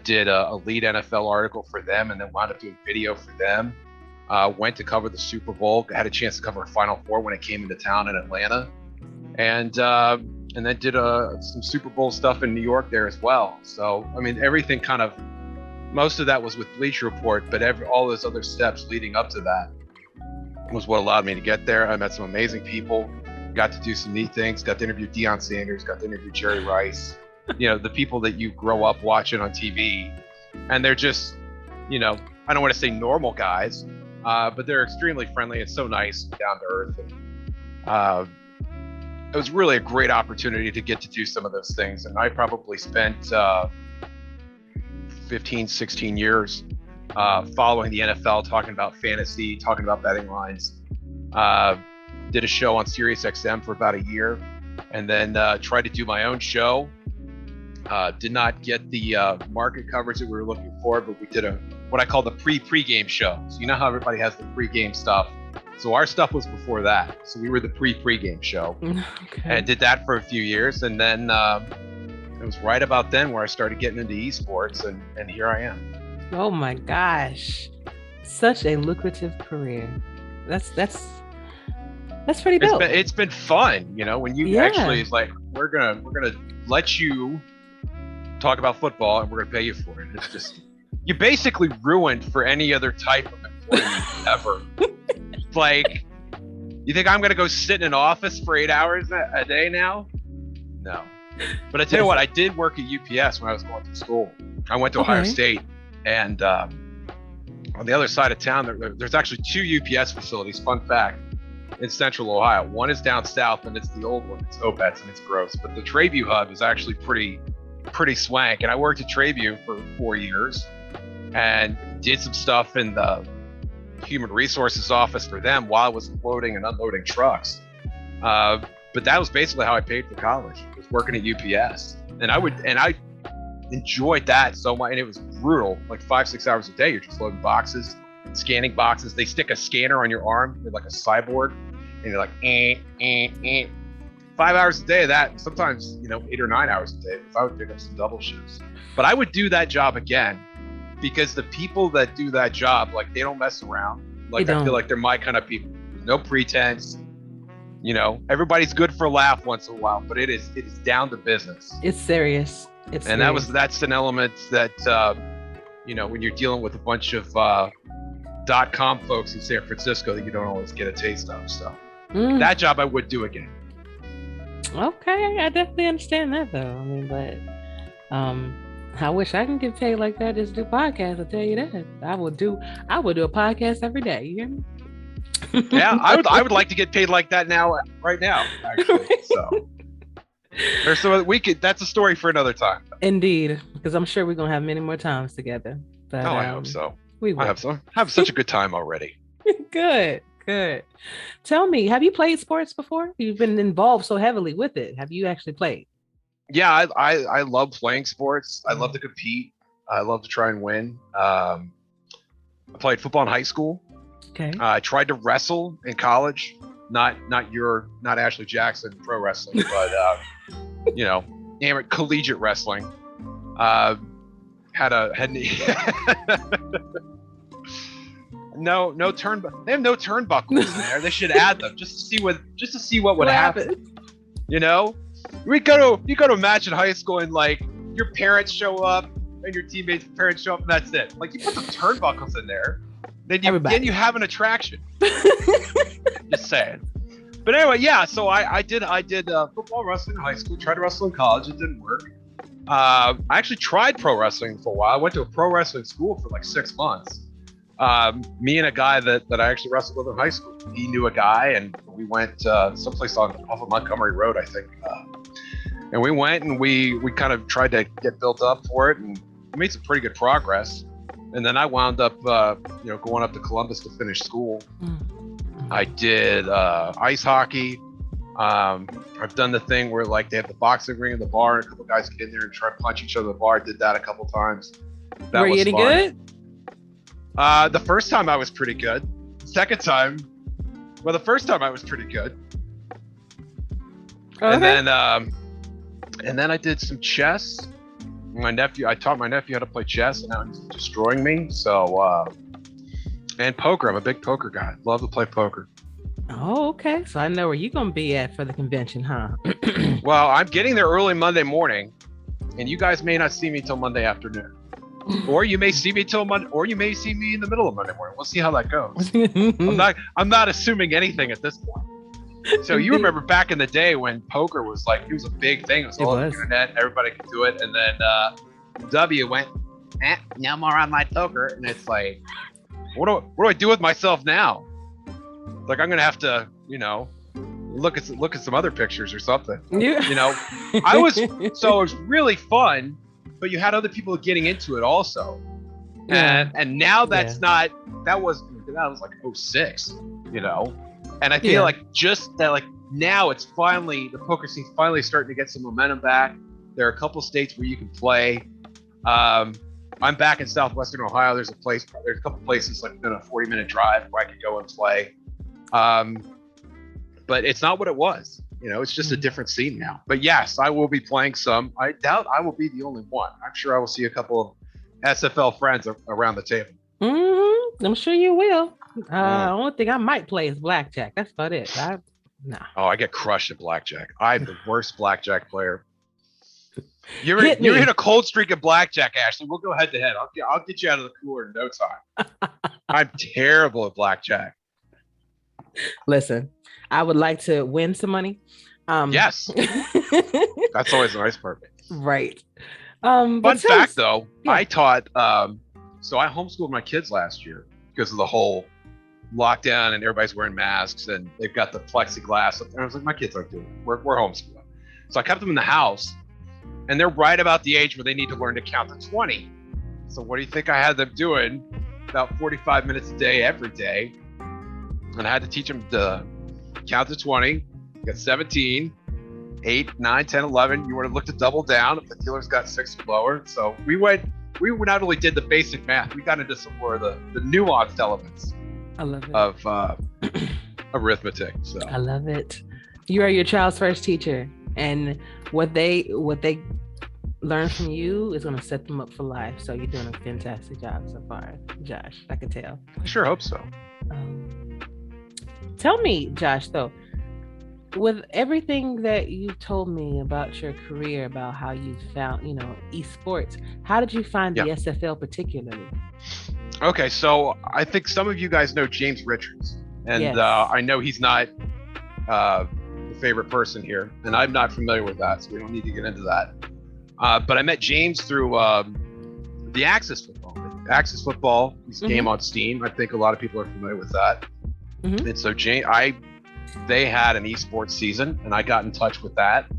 did a lead NFL article for them, and then wound up doing video for them. Went to cover the Super Bowl, had a chance to cover Final Four when it came into town in Atlanta, and then did some Super Bowl stuff in New York there as well. So I mean, everything kind of, most of that was with Bleacher Report, but all those other steps leading up to that was what allowed me to get there. I met some amazing people, got to do some neat things, got to interview Deion Sanders, got to interview Jerry Rice, the people that you grow up watching on TV. And they're just, I don't want to say normal guys, but they're extremely friendly and so nice, down to earth. And, it was really a great opportunity to get to do some of those things. And I probably spent 15, 16 years following the NFL, talking about fantasy, talking about betting lines. Did a show on SiriusXM for about a year, and then tried to do my own show. Did not get the market coverage that we were looking for, but we did what I call the pre-game show. So you know how everybody has the pre-game stuff. So our stuff was before that. So we were the pre-game show, and did that for a few years, and then it was right about then where I started getting into esports, and here I am. Oh my gosh, such a lucrative career. That's pretty dope. It's been fun, when you actually, it's like, we're gonna let you talk about football and we're gonna pay you for it. It's just, you basically ruined for any other type of employee ever. Like, you think I'm gonna go sit in an office for 8 hours a day now? No. But I tell you what, I did work at UPS when I was going to school. I went to Ohio State, and on the other side of town, there's actually 2 UPS facilities. Fun fact, in Central Ohio. One is down south, and it's the old one. It's Opetz, and it's gross. But the Trayview hub is actually pretty swank. And I worked at Trayview for 4 years, and did some stuff in the human resources office for them while I was loading and unloading trucks. But that was basically how I paid for college. I was working at UPS, and I enjoyed that so much. And it was brutal, like 5-6 hours a day. You're just loading boxes, scanning boxes. They stick a scanner on your arm with like a cyborg, and you're like, 5 hours a day of that. And sometimes, 8 or 9 hours a day, because I would pick up some double shifts. But I would do that job again, because the people that do that job, like, they don't mess around. Like, I feel like they're my kind of people. There's no pretense. Everybody's good for a laugh once in a while, but it is down to business. It's serious. That's an element that when you're dealing with a bunch of .com folks in San Francisco that you don't always get a taste of. So that job I would do again. Okay, I definitely understand that though. I mean, but I wish I can get paid like that just do podcasts. I'll tell you that. I would do a podcast every day. You hear me? Yeah, I would like to get paid like that right now, actually. So that's a story for another time. Indeed, because I'm sure we're gonna have many more times together. But, I hope so. We will. I have such a good time already. Good. Tell me, have you played sports before? You've been involved so heavily with it. Have you actually played? Yeah, I love playing sports. I love to compete. I love to try and win. I played football in high school. Okay. I tried to wrestle in college. Not Ashley Jackson pro wrestling, but collegiate wrestling. Had no turn. They have no turnbuckles in there. They should add them just to see what would happen. You got to imagine high school and like your parents show up and your teammates' parents show up and that's it. Like you put some turnbuckles in there, then you have an attraction. Just saying. But anyway, yeah. So I did football wrestling in high school. Tried to wrestle in college. It didn't work. I actually tried pro wrestling for a while. I went to a pro wrestling school for like 6 months. Me and a guy that I actually wrestled with in high school. He knew a guy, and we went someplace off of Montgomery Road, I think. And we went and we kind of tried to get built up for it, and we made some pretty good progress. And then I wound up, going up to Columbus to finish school. I did ice hockey. I've done the thing where like they have the boxing ring in the bar, and a couple guys get in there and try to punch each other in the bar. I did that a couple times. Were you any good? The first time I was pretty good. The first time I was pretty good. Okay. And then I did some chess. I taught my nephew how to play chess, and now he's destroying me. So, and poker. I'm a big poker guy. Love to play poker. Oh, okay. So I know where you're going to be at for the convention, huh? Well, I'm getting there early Monday morning, and you guys may not see me till Monday afternoon. Or you may see me till Monday, or you may see me in the middle of Monday morning. We'll see how that goes. I'm not assuming anything at this point. So you remember back in the day when poker was like, it was a big thing. It was all over the internet. Everybody could do it. And then W went, no more online poker. And it's like, what do I do with myself now? Like I'm gonna have to, look at some other pictures or something. Yeah. So it was really fun, but you had other people getting into it also. Yeah. And now that was like 06, And I feel like just that, like now it's finally, the poker scene's finally starting to get some momentum back. There are a couple states where you can play. I'm back in southwestern Ohio. There's a couple places like within a 40-minute drive where I could go and play. But it's not what it was. It's just a different scene now. But yes, I will be playing some. I doubt I will be the only one. I'm sure I will see a couple of SFL friends around the table. Mm-hmm. I'm sure you will. Only thing I might play is blackjack. That's about it. Oh, I get crushed at blackjack. I'm the worst blackjack player. You're hit a cold streak of blackjack, Ashley. We'll go head to head. I'll get you out of the cooler in no time. I'm terrible at blackjack. Listen, I would like to win some money. Yes. That's always a nice part. Right. Fun fact, though, yeah. I taught. So I homeschooled my kids last year because of the whole lockdown and everybody's wearing masks and they've got the plexiglass. And I was like, my kids aren't doing it. We're homeschooling. So I kept them in the house, and they're right about the age where they need to learn to count to 20. So what do you think I had them doing? About 45 minutes a day, every day. And I had to teach them to count to 20. You got 17, 8, 9, 10, 11. You want to look to double down if the dealer's got 6 or lower. So we not only did the basic math, we got into some more of the nuanced elements of arithmetic. So I love it. You are your child's first teacher, and what they learn from you is going to set them up for life. So you're doing a fantastic job so far, Josh. I can tell. I sure hope so. Tell me, Josh, though, with everything that you told me about your career, about how you found, esports, how did you find the SFL particularly? Okay, so I think some of you guys know James Richards, and Yes. I know he's not the favorite person here, and I'm not familiar with that, so we don't need to get into that. But I met James through the Axis Football. Axis Football is a game on Steam. I think a lot of people are familiar with that. And so they had an esports season, and I got in touch with that,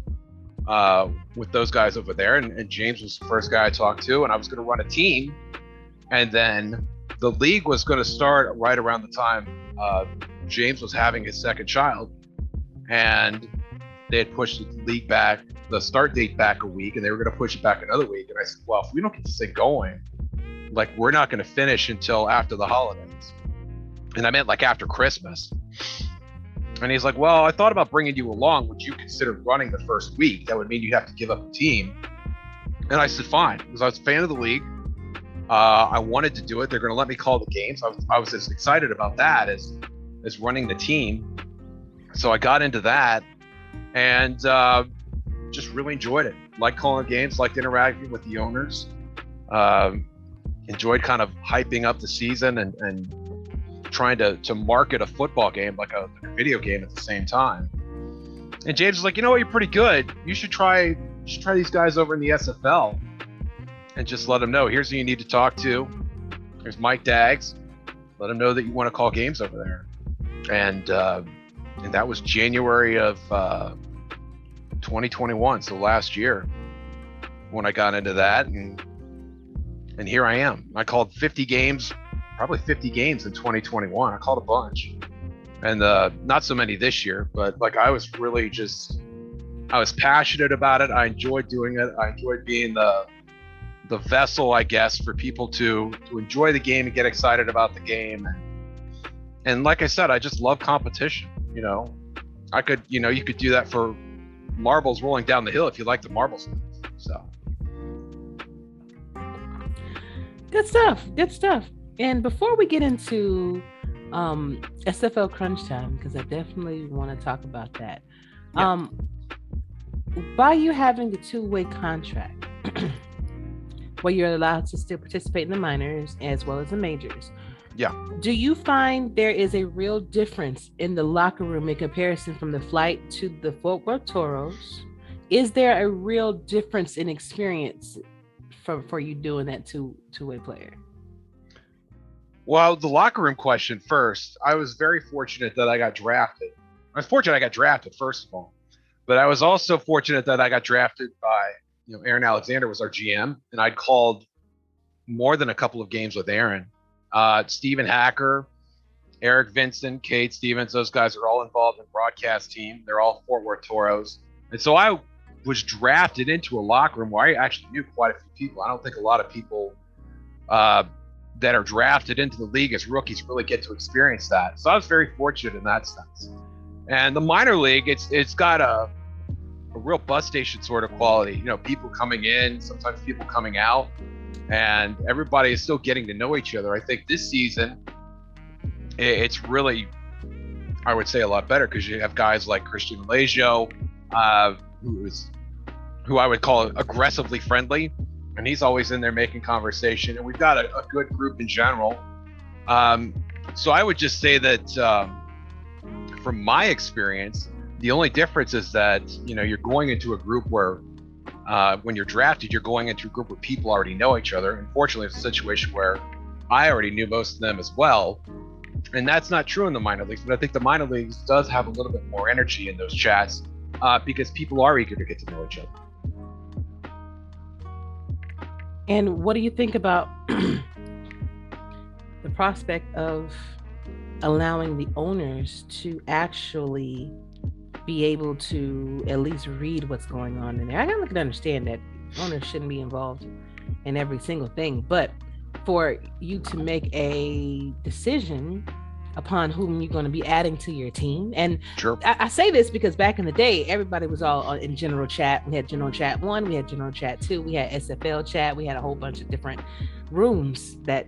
with those guys over there. And James was the first guy I talked to, and I was going to run a team. And then the league was going to start right around the time James was having his second child. And they had pushed the league back, the start date back a week, and they were going to push it back another week. And I said, well, if we don't get this thing going, like, we're not going to finish until after the holidays. And I meant like after Christmas. And he's like, well, I thought about bringing you along. Would you consider running the first week? That would mean you'd have to give up a team. And I said, fine, because I was a fan of the league. I wanted to do it. They're going to let me call the games. I was as excited about that as running the team. So I got into that and just really enjoyed it. Liked calling games, liked interacting with the owners. Enjoyed kind of hyping up the season and trying to market a football game like a video game at the same time. And James was like, you know what, you're pretty good. You should try these guys over in the SFL and just let them know, here's who you need to talk to. There's Mike Daggs. Let them know that you want to call games over there. And that was January of 2021, so last year, when I got into that, and here I am. I called 50 games in 2021. I called a bunch, and not so many this year, but like I was passionate about it. I enjoyed doing it. I enjoyed being the vessel, I guess, for people to enjoy the game and get excited about the game. And like I said, I just love competition. I could, you could do that for marbles rolling down the hill if you like the marbles. So good stuff. And before we get into SFL Crunch Time, because I definitely want to talk about that, by you having the two-way contract where you're allowed to still participate in the minors as well as the majors, do you find there is a real difference in the locker room in comparison from the flight to the Fort Worth Toros? Is there a real difference in experience for you doing that two-way player? Well, the locker room question first. I was very fortunate that I got drafted. I was fortunate I got drafted, first of all. But I was also fortunate that I got drafted by, Aaron Alexander was our GM, and I'd called more than a couple of games with Aaron. Stephen Hacker, Eric Vincent, Kate Stevens, those guys are all involved in the broadcast team. They're all Fort Worth Toros. And so I was drafted into a locker room where I actually knew quite a few people. I don't think a lot of people that are drafted into the league as rookies really get to experience that. So I was very fortunate in that sense. And the minor league, it's got a real bus station sort of quality. People coming in, sometimes people coming out, and everybody is still getting to know each other. I think this season, it's really, I would say, a lot better because you have guys like Christian Malaysia, who I would call aggressively friendly, and he's always in there making conversation. And we've got a good group in general. So I would just say that from my experience, the only difference is that, you're going into a group where when you're drafted, you're going into a group where people already know each other. Unfortunately, it's a situation where I already knew most of them as well. And that's not true in the minor leagues, but I think the minor leagues does have a little bit more energy in those chats because people are eager to get to know each other. And what do you think about the prospect of allowing the owners to actually be able to at least read what's going on in there? I can understand that owners shouldn't be involved in every single thing, but for you to make a decision upon whom you're going to be adding to your team. And sure. I say this because back in the day, everybody was all in general chat. We had general chat 1, we had general chat 2, we had SFL chat, we had a whole bunch of different rooms that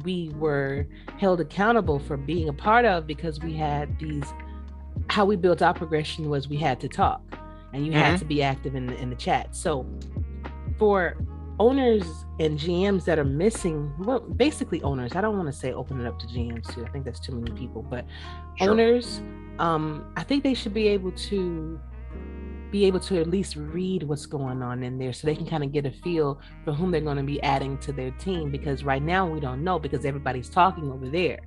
we were held accountable for being a part of, because we had these, how we built our progression was we had to talk and you had to be active in the chat. So for owners and GMs that are missing, well, basically owners, I don't want to say open it up to GMs too, I think that's too many people, but sure. Owners, I think they should be able to at least read what's going on in there so they can kind of get a feel for whom they're going to be adding to their team, because right now we don't know because everybody's talking over there.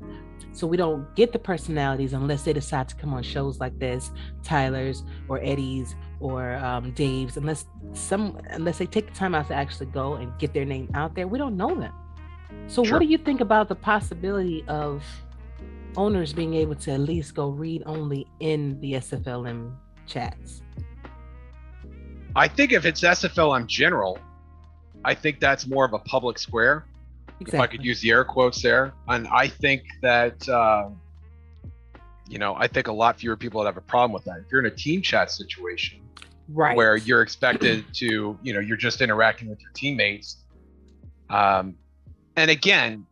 So we don't get the personalities unless they decide to come on shows like this, Tyler's or Eddie's or Dave's, unless they take the time out to actually go and get their name out there. We don't know them. So sure. What do you think about the possibility of owners being able to at least go read only in the SFLm chats? I think if it's SFLm general, I think that's more of a public square. Exactly. If I could use the air quotes there. And I think that, I think a lot fewer people would have a problem with that. If you're in a team chat situation, right, where you're expected to, you're just interacting with your teammates. And again,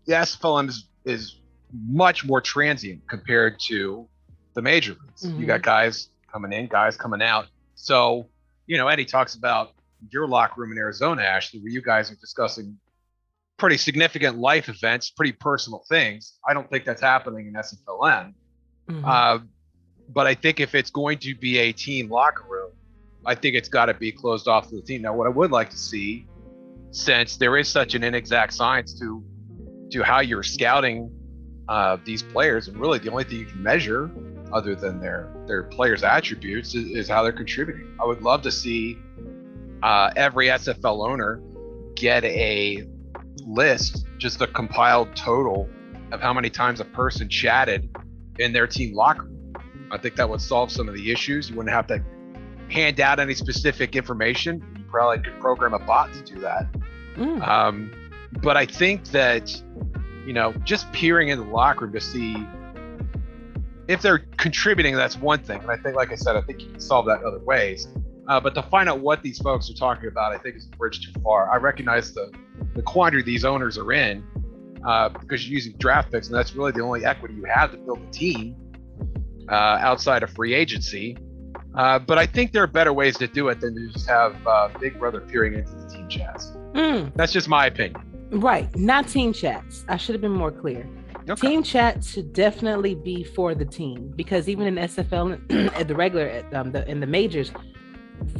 the SFLm is much more transient compared to the major leagues. Mm-hmm. You got guys coming in, guys coming out. So, Eddie talks about your locker room in Arizona, Ashley, where you guys are discussing pretty significant life events, pretty personal things. I don't think that's happening in SFLm. Mm-hmm. But I think if it's going to be a team locker room, I think it's got to be closed off to the team. Now, what I would like to see, since there is such an inexact science to how you're scouting these players, and really the only thing you can measure other than their players' attributes is how they're contributing. I would love to see every SFL owner get a list, just a compiled total of how many times a person chatted in their team locker room. I think that would solve some of the issues. You wouldn't have to hand out any specific information. You probably could program a bot to do that. But I think that, just peering in the locker room to see if they're contributing, that's one thing. And I think, like I said, I think you can solve that other ways. But to find out what these folks are talking about, I think is a bridge too far. I recognize the quandary these owners are in because you're using draft picks, and that's really the only equity you have to build a team outside of free agency. But I think there are better ways to do it than to just have Big Brother peering into the team chats. That's just my opinion. Right, not team chats. I should have been more clear. Okay. Team chat should definitely be for the team, because even in SFL, at the regular, in the majors,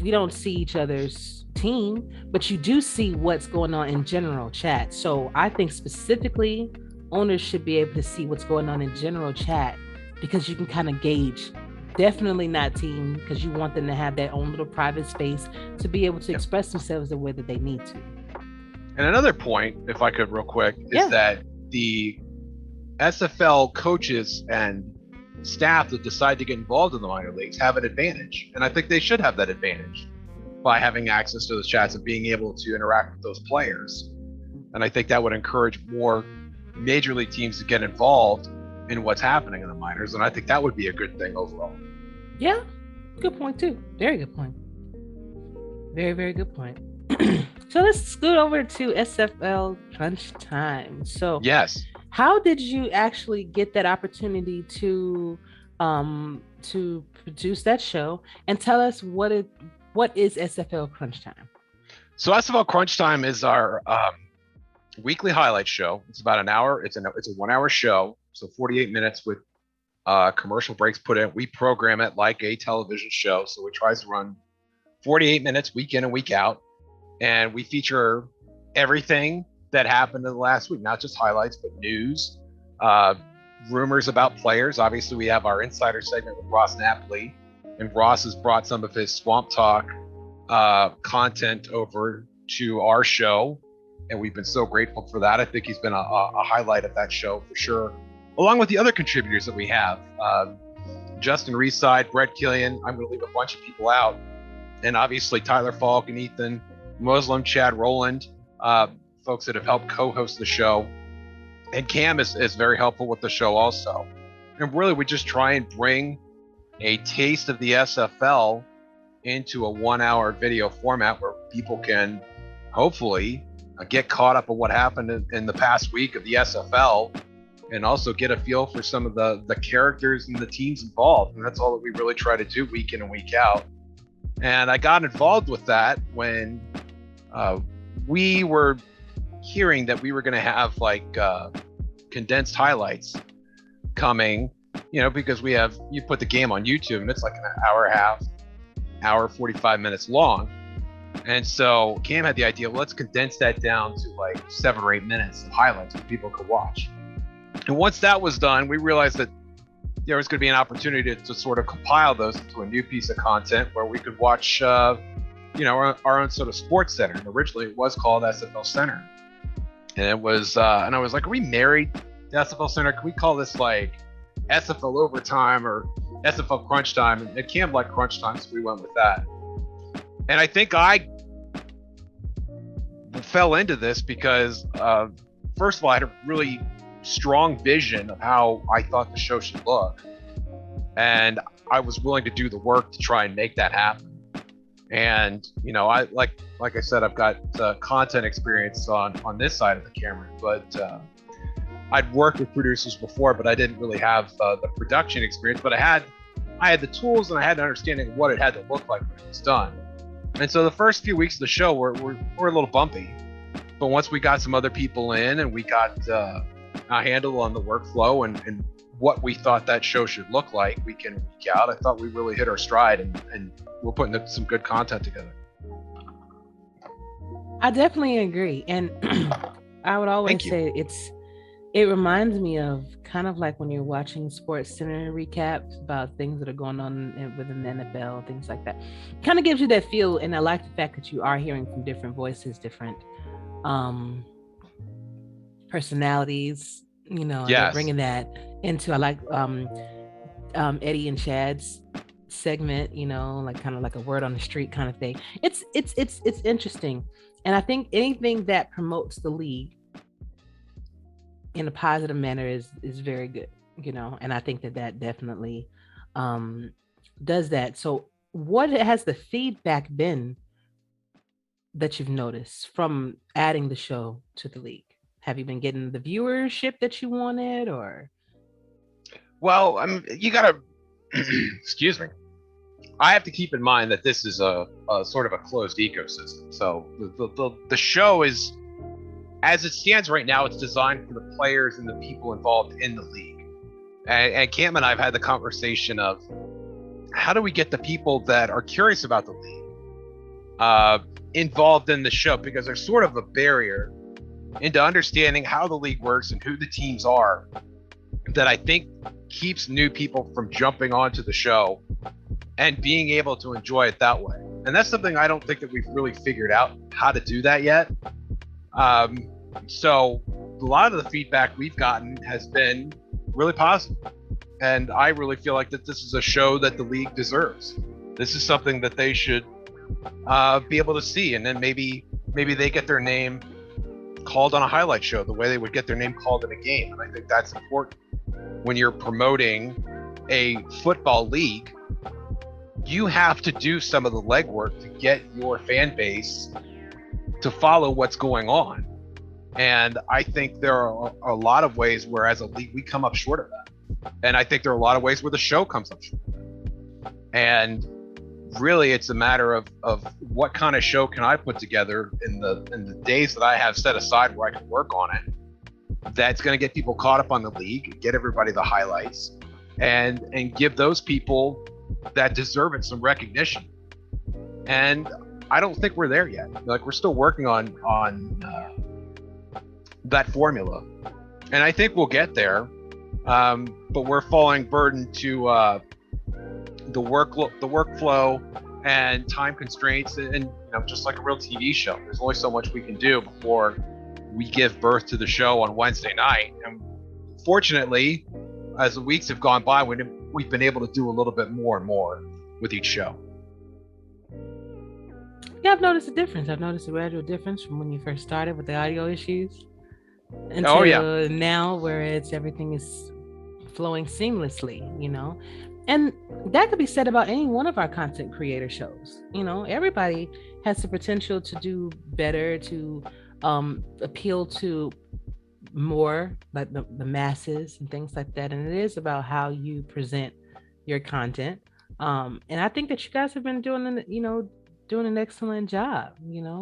we don't see each other's team, but you do see what's going on in general chat. So I think specifically owners should be able to see what's going on in general chat, because you can kind of gauge. Definitely not team, because you want them to have their own little private space to be able to express themselves the way that they need to. And another point, if I could real quick, is that the SFL coaches and staff that decide to get involved in the minor leagues have an advantage. And I think they should have that advantage by having access to those chats and being able to interact with those players. And I think that would encourage more major league teams to get involved in what's happening in the minors. And I think that would be a good thing overall. Yeah, good point too. Very good point. Very, very good point. So let's scoot over to SFL Crunch Time. So yes. How did you actually get that opportunity to produce that show, and tell us what is SFL Crunch Time? So SFL Crunch Time is our weekly highlight show. It's about an hour. It's a 1 hour show, so 48 minutes with commercial breaks put in. We program it like a television show, so it tries to run 48 minutes week in and week out, and we feature everything that happened in the last week, not just highlights, but news, rumors about players. Obviously, we have our insider segment with Ross Napoli, and Ross has brought some of his Swamp Talk content over to our show, and we've been so grateful for that. I think he's been a highlight of that show for sure, along with the other contributors that we have. Justin Reside, Brett Killian, I'm going to leave a bunch of people out, and obviously Tyler Falk and Ethan Muslim, Chad Rowland, folks that have helped co-host the show, and Cam is very helpful with the show also. And really, we just try and bring a taste of the SFL into a 1-hour video format where people can hopefully get caught up on what happened in the past week of the SFL, and also get a feel for some of the characters and the teams involved. And that's all that we really try to do week in and week out. And I got involved with that when we were hearing that we were going to have like condensed highlights coming, because you put the game on YouTube and it's like an hour and a half, hour 45 minutes long. And so Cam had the idea, let's condense that down to like 7 or 8 minutes of highlights that people could watch. And once that was done, we realized that there was going to be an opportunity to sort of compile those into a new piece of content where we could watch, our own sort of sports center. And originally it was called SFL Center. And it was, and I was like, are we married to SFL Center? Can we call this like SFL Overtime or SFL Crunch Time? And Cam liked Crunch Time, so we went with that. And I think I fell into this because, first of all, I had a really strong vision of how I thought the show should look, and I was willing to do the work to try and make that happen. And I like I said, I've got content experience on this side of the camera, but I'd worked with producers before, but I didn't really have the production experience. But I had the tools, and I had an understanding of what it had to look like when it was done. And so the first few weeks of the show were a little bumpy, but once we got some other people in and we got a handle on the workflow and what we thought that show should look like week in and week out, I thought we really hit our stride, and we're putting some good content together. I definitely agree. And I would always say it reminds me of kind of like when you're watching Sports Center recaps about things that are going on within the NFL, things like that. Kind of gives you that feel. And I like the fact that you are hearing from different voices, different personalities, Yes. bringing that into, I like Eddie and Chad's segment, like kind of like a word on the street kind of thing. It's interesting. And I think anything that promotes the league in a positive manner is very good, and I think that definitely does that. So what has the feedback been that you've noticed from adding the show to the league? Have you been getting the viewership that you wanted, or? Well, you gotta, excuse me. I have to keep in mind that this is a sort of a closed ecosystem. So the show is, as it stands right now, it's designed for the players and the people involved in the league. And Cam and I have had the conversation of how do we get the people that are curious about the league involved in the show, because there's sort of a barrier into understanding how the league works and who the teams are that I think keeps new people from jumping onto the show and being able to enjoy it that way. And that's something I don't think that we've really figured out how to do that yet. So a lot of the feedback we've gotten has been really positive. And I really feel like that this is a show that the league deserves. This is something that they should be able to see. And then maybe they get their name called on a highlight show the way they would get their name called in a game. And I think that's important. When you're promoting a football league, you have to do some of the legwork to get your fan base to follow what's going on. And I think there are a lot of ways where as a league, we come up short of that. And I think there are a lot of ways where the show comes up short of that. And really it's a matter of what kind of show can I put together in the days that I have set aside where I can work on it, that's going to get people caught up on the league, get everybody the highlights, and give those people that deserve it some recognition. and I don't think we're there yet. Like, we're still working on that formula, and I think we'll get there. But we're falling burden to the workflow and time constraints, and just like a real TV show, there's only so much we can do before we give birth to the show on Wednesday night. And fortunately, as the weeks have gone by, we've been able to do a little bit more and more with each show. Yeah, I've noticed a difference. I've noticed a gradual difference from when you first started with the audio issues until now, where everything is flowing seamlessly, and that could be said about any one of our content creator shows. Everybody has the potential to do better, to appeal to more, like the masses and things like that. And it is about how you present your content. And I think that you guys have been doing an excellent job,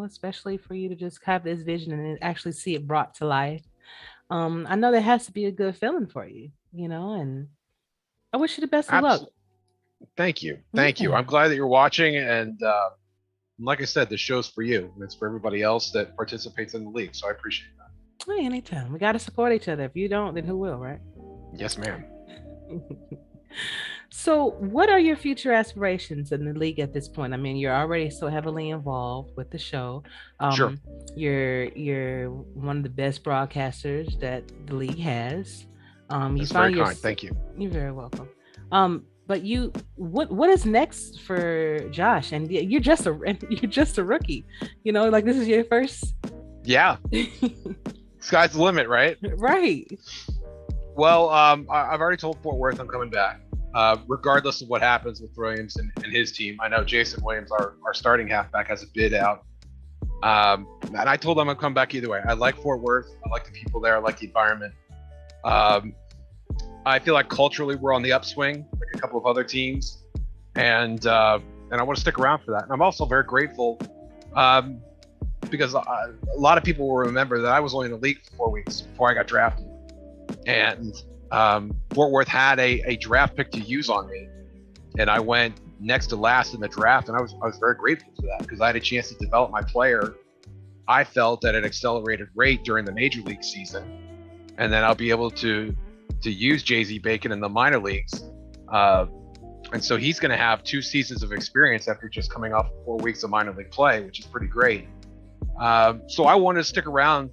especially for you to just have this vision and actually see it brought to life. I know that has to be a good feeling for you, and I wish you the best of luck. Thank you. I'm glad that you're watching, and like I said, the show's for you, and it's for everybody else that participates in the league, so I appreciate that. Hey, anytime. We got to support each other. If you don't, then who will, right? Yes, ma'am. So what are your future aspirations in the league at this point? I mean, you're already so heavily involved with the show. Sure. You're one of the best broadcasters that the league has. That's very kind. Thank you. You're very welcome. But what is next for Josh? And you're just a rookie. Like, this is your first. Yeah. Sky's the limit, right? Right. Well, I've already told Fort Worth I'm coming back. Regardless of what happens with Williams and his team. I know Jason Williams, our starting halfback, has a bid out. And I told him I'd come back either way. I like Fort Worth. I like the people there. I like the environment. I feel like culturally we're on the upswing, like a couple of other teams. And I want to stick around for that. And I'm also very grateful because a lot of people will remember that I was only in the league for 4 weeks before I got drafted. And Fort Worth had a draft pick to use on me, and I went next to last in the draft, and I was very grateful for that because I had a chance to develop my player. I felt at an accelerated rate during the major league season, and then I'll be able to use Jay-Z Bacon in the minor leagues, and so he's going to have 2 seasons of experience after just coming off 4 weeks of minor league play, which is pretty great. So I wanted to stick around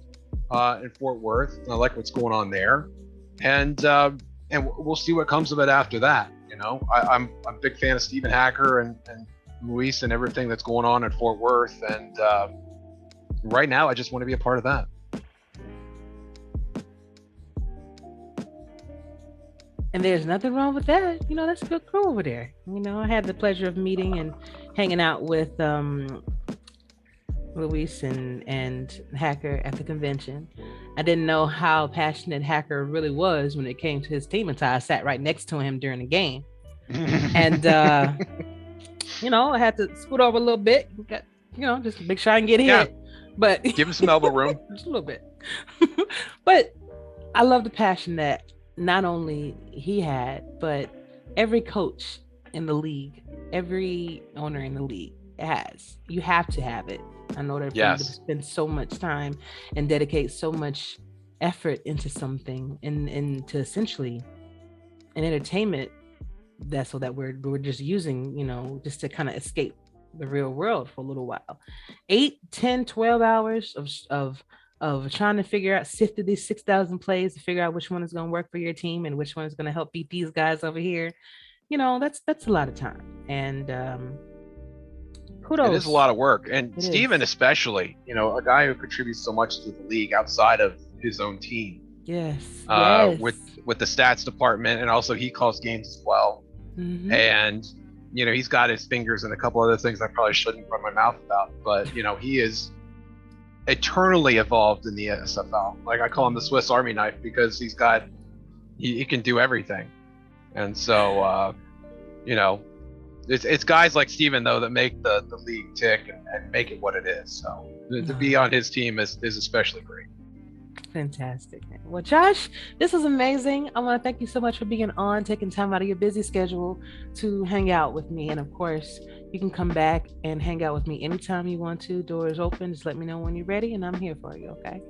in Fort Worth. I like what's going on there. And we'll see what comes of it after that. I'm a big fan of Stephen Hacker and Luis and everything that's going on at Fort Worth. And right now, I just want to be a part of that. And there's nothing wrong with that. That's a good crew over there. I had the pleasure of meeting and hanging out with Luis and Hacker at the convention. I didn't know how passionate Hacker really was when it came to his team until I sat right next to him during the game. And I had to scoot over a little bit, just make sure I can get hit. But give him some elbow room. Just a little bit. But I love the passion that not only he had, but every coach in the league, every owner in the league has. You have to have it. I know that people spend so much time and dedicate so much effort into something and to essentially an entertainment vessel that we're just using, just to kind of escape the real world for a little while. 8, 10, 12 hours of trying to sift through these 6,000 plays to figure out which one is going to work for your team and which one is going to help beat these guys over here. That's a lot of time. And kudos. It is a lot of work. And Steven especially, a guy who contributes so much to the league outside of his own team. Yes. With the stats department, and also he calls games as well. Mm-hmm. And he's got his fingers in a couple other things I probably shouldn't run my mouth about, but he is eternally evolved in the SFL. Like, I call him the Swiss Army knife because he can do everything. And so it's guys like Steven though that make the league tick and make it what it is. So to be on his team is especially great. Fantastic. Well, Josh, this was amazing. I want to thank you so much for being on, taking time out of your busy schedule to hang out with me. And of course, you can come back and hang out with me anytime you want to. Doors open. Just let me know when you're ready, and I'm here for you. Okay.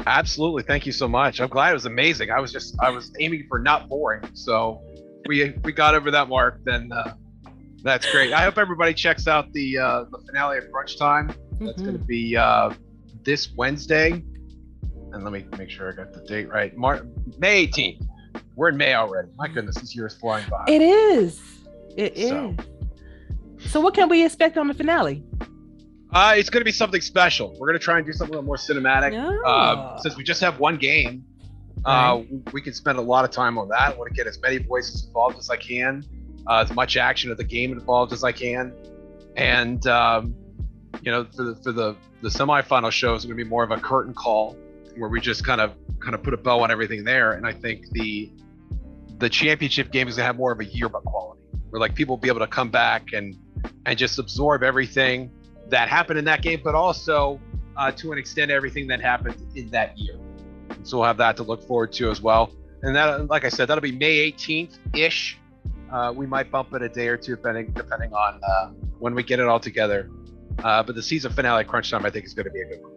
Absolutely. Thank you so much. I'm glad it was amazing. I was aiming for not boring. So we got over that mark. Then that's great. I hope everybody checks out the finale of Crunch Time. That's going to be this Wednesday. And let me make sure I got the date right. May 18th. We're in May already. My goodness, this year is flying by. It is. It is. So what can we expect on the finale? It's going to be something special. We're going to try and do something a little more cinematic. Since we just have one game, we can spend a lot of time on that. I want to get as many voices involved as I can, as much action of the game involved as I can. And, for the semifinal show is going to be more of a curtain call, where we just kind of put a bow on everything there. And I think the championship game is gonna have more of a yearbook quality, where like people will be able to come back and just absorb everything that happened in that game, but also to an extent everything that happened in that year. And so we'll have that to look forward to as well. And that, like I said, that'll be May 18th ish. We might bump it a day or two depending on when we get it all together. But the season finale Crunch Time, I think, is going to be a good one.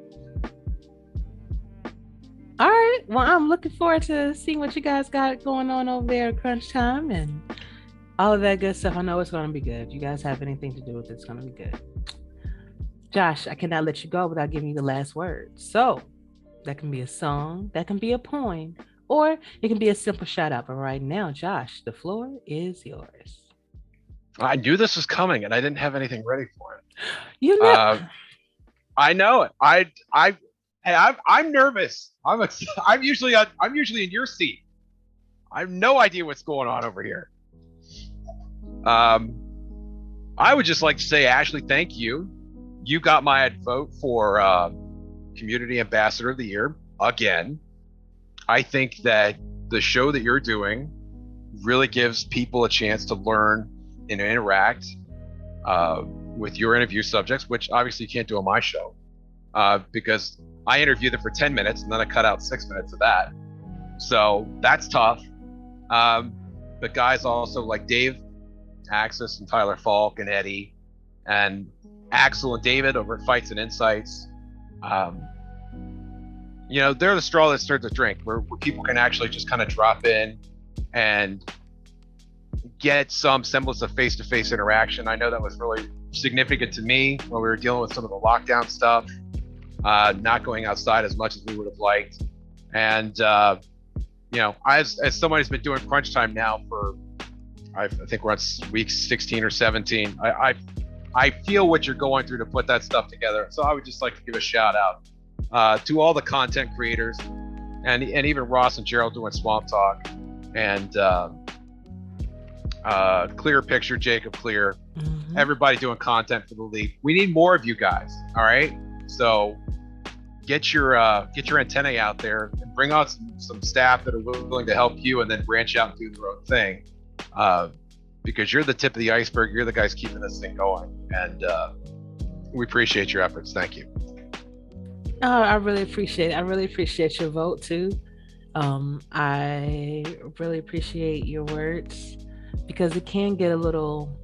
All right. Well, I'm looking forward to seeing what you guys got going on over there at Crunch Time and all of that good stuff. I know it's going to be good. If you guys have anything to do with it, it's going to be good. Josh, I cannot let you go without giving you the last word. So that can be a song, that can be a poem, or it can be a simple shout out. But right now, Josh, the floor is yours. I knew this was coming and I didn't have anything ready for it. You know, I know it. I'm nervous. I'm usually in your seat. I have no idea what's going on over here. I would just like to say, Ashley, thank you. You got my vote for Community Ambassador of the Year again. I think that the show that you're doing really gives people a chance to learn and interact with your interview subjects, which obviously you can't do on my show because I interviewed them for 10 minutes and then I cut out 6 minutes of that. So that's tough. But guys also like Dave, Axis, and Tyler Falk, and Eddie, and Axel and David over at Fights and Insights. They're the straw that stirs the drink, where people can actually just kind of drop in and get some semblance of face-to-face interaction. I know that was really significant to me when we were dealing with some of the lockdown stuff, not going outside as much as we would have liked. And, as somebody who's been doing Crunch Time now for, I think we're on week 16 or 17, I feel what you're going through to put that stuff together. So I would just like to give a shout out to all the content creators and even Ross and Gerald doing Swamp Talk, and Clear Picture, Jacob Clear, everybody doing content for the league. We need more of you guys. All right. So get your antennae out there and bring out some staff that are willing to help you, and then branch out and do their own thing. Because you're the tip of the iceberg. You're the guys keeping this thing going. And we appreciate your efforts. Thank you. Oh, I really appreciate it. I really appreciate your vote too. I really appreciate your words, because it can get a little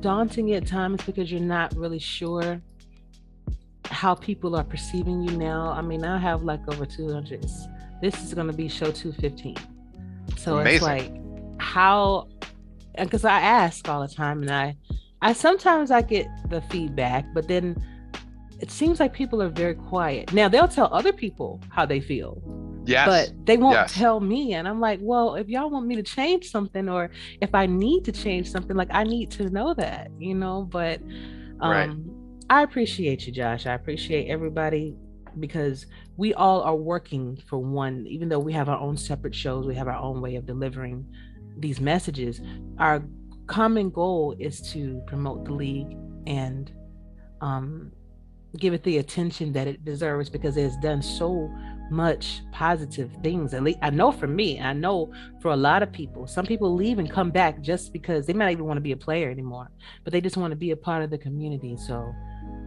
daunting at times, because you're not really sure how people are perceiving you now. I mean, I have like over 200. This is going to be show 215. So amazing. It's like, how, because I ask all the time, and I sometimes I get the feedback, but then it seems like people are very quiet. Now they'll tell other people how they feel, but they won't tell me. And I'm like, well, if y'all want me to change something, or if I need to change something, like I need to know that, but right. I appreciate you, Josh. I appreciate everybody, because we all are working for one, even though we have our own separate shows, we have our own way of delivering these messages. Our common goal is to promote the league and give it the attention that it deserves, because it has done so much positive things. At least I know for me, I know for a lot of people. Some people leave and come back just because they might not even want to be a player anymore, but they just want to be a part of the community. So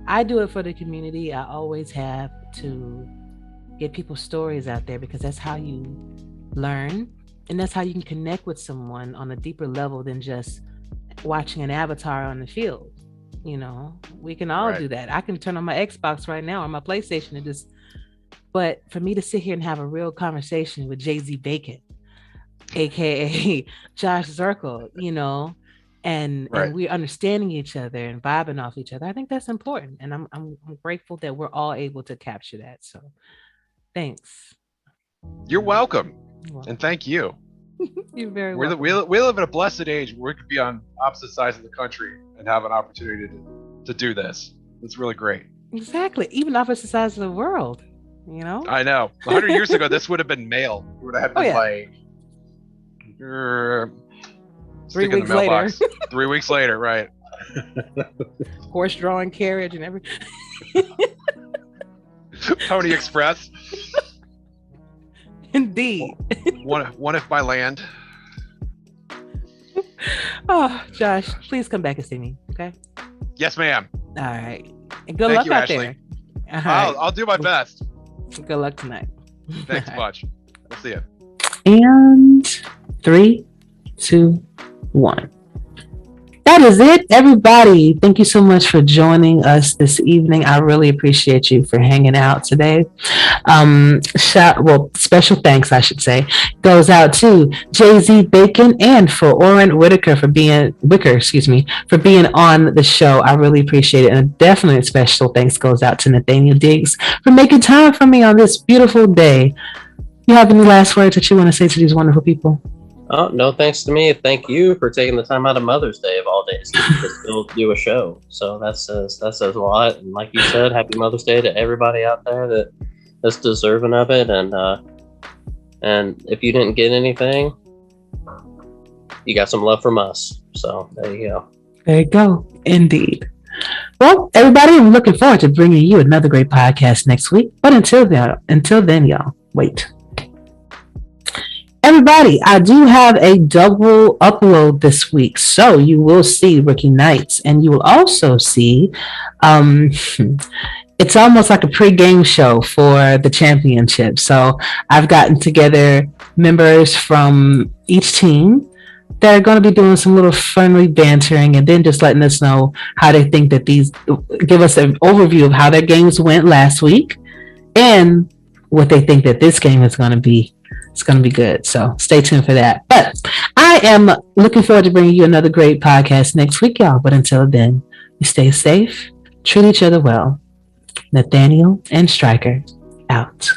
I do it for the community. I always have to get people's stories out there because that's how you learn, and that's how you can connect with someone on a deeper level than just watching an avatar on the field. You know, we can all do that. I can turn on my Xbox right now or my PlayStation and just, but for me to sit here and have a real conversation with Jay-Z Bacon, aka Josh Zirkle, you know, and we're understanding each other and vibing off each other. I think that's important, and I'm grateful that we're all able to capture that. So, thanks. You're welcome, and thank you. You're very welcome. We live in a blessed age where we could be on opposite sides of the country and have an opportunity to do this. It's really great. Exactly, even opposite sides of the world. You know, I know. 100 years ago, this would have been mail. We would have been like 3 weeks later. 3 weeks later, right? Horse-drawn carriage and everything. Pony Express. Indeed. One if by land. Oh, Josh, please come back and see me, okay? Yes, ma'am. All right. And good luck out there. I'll do my best. Good luck tonight. Thanks much. We'll see you. And 3, 2, 1. That is it, everybody. Thank you so much for joining us this evening. I really appreciate you for hanging out today. Special thanks, I should say, goes out to Jay-Z Bacon and for Oren Whitaker for being on the show. I really appreciate it. And definitely special thanks goes out to Nathaniel Diggs for making time for me on this beautiful day. You have any last words that you want to say to these wonderful people? Oh, no thanks to me. Thank you for taking the time out of Mother's Day of all days to still do a show. So that says a lot. And like you said, happy Mother's Day to everybody out there that's deserving of it. And if you didn't get anything, you got some love from us. So there you go. There you go. Indeed. Well, everybody, I'm looking forward to bringing you another great podcast next week. But until then, y'all, wait. Everybody, I do have a double upload this week. So you will see Rookie Nights, and you will also see it's almost like a pre-game show for the championship. So I've gotten together members from each team that are going to be doing some little friendly bantering and then just letting us know how they think that give us an overview of how their games went last week and what they think that this game is going to be. It's going to be good. So stay tuned for that. But I am looking forward to bringing you another great podcast next week, y'all. But until then, you stay safe, treat each other well. Nathaniel and Striker out.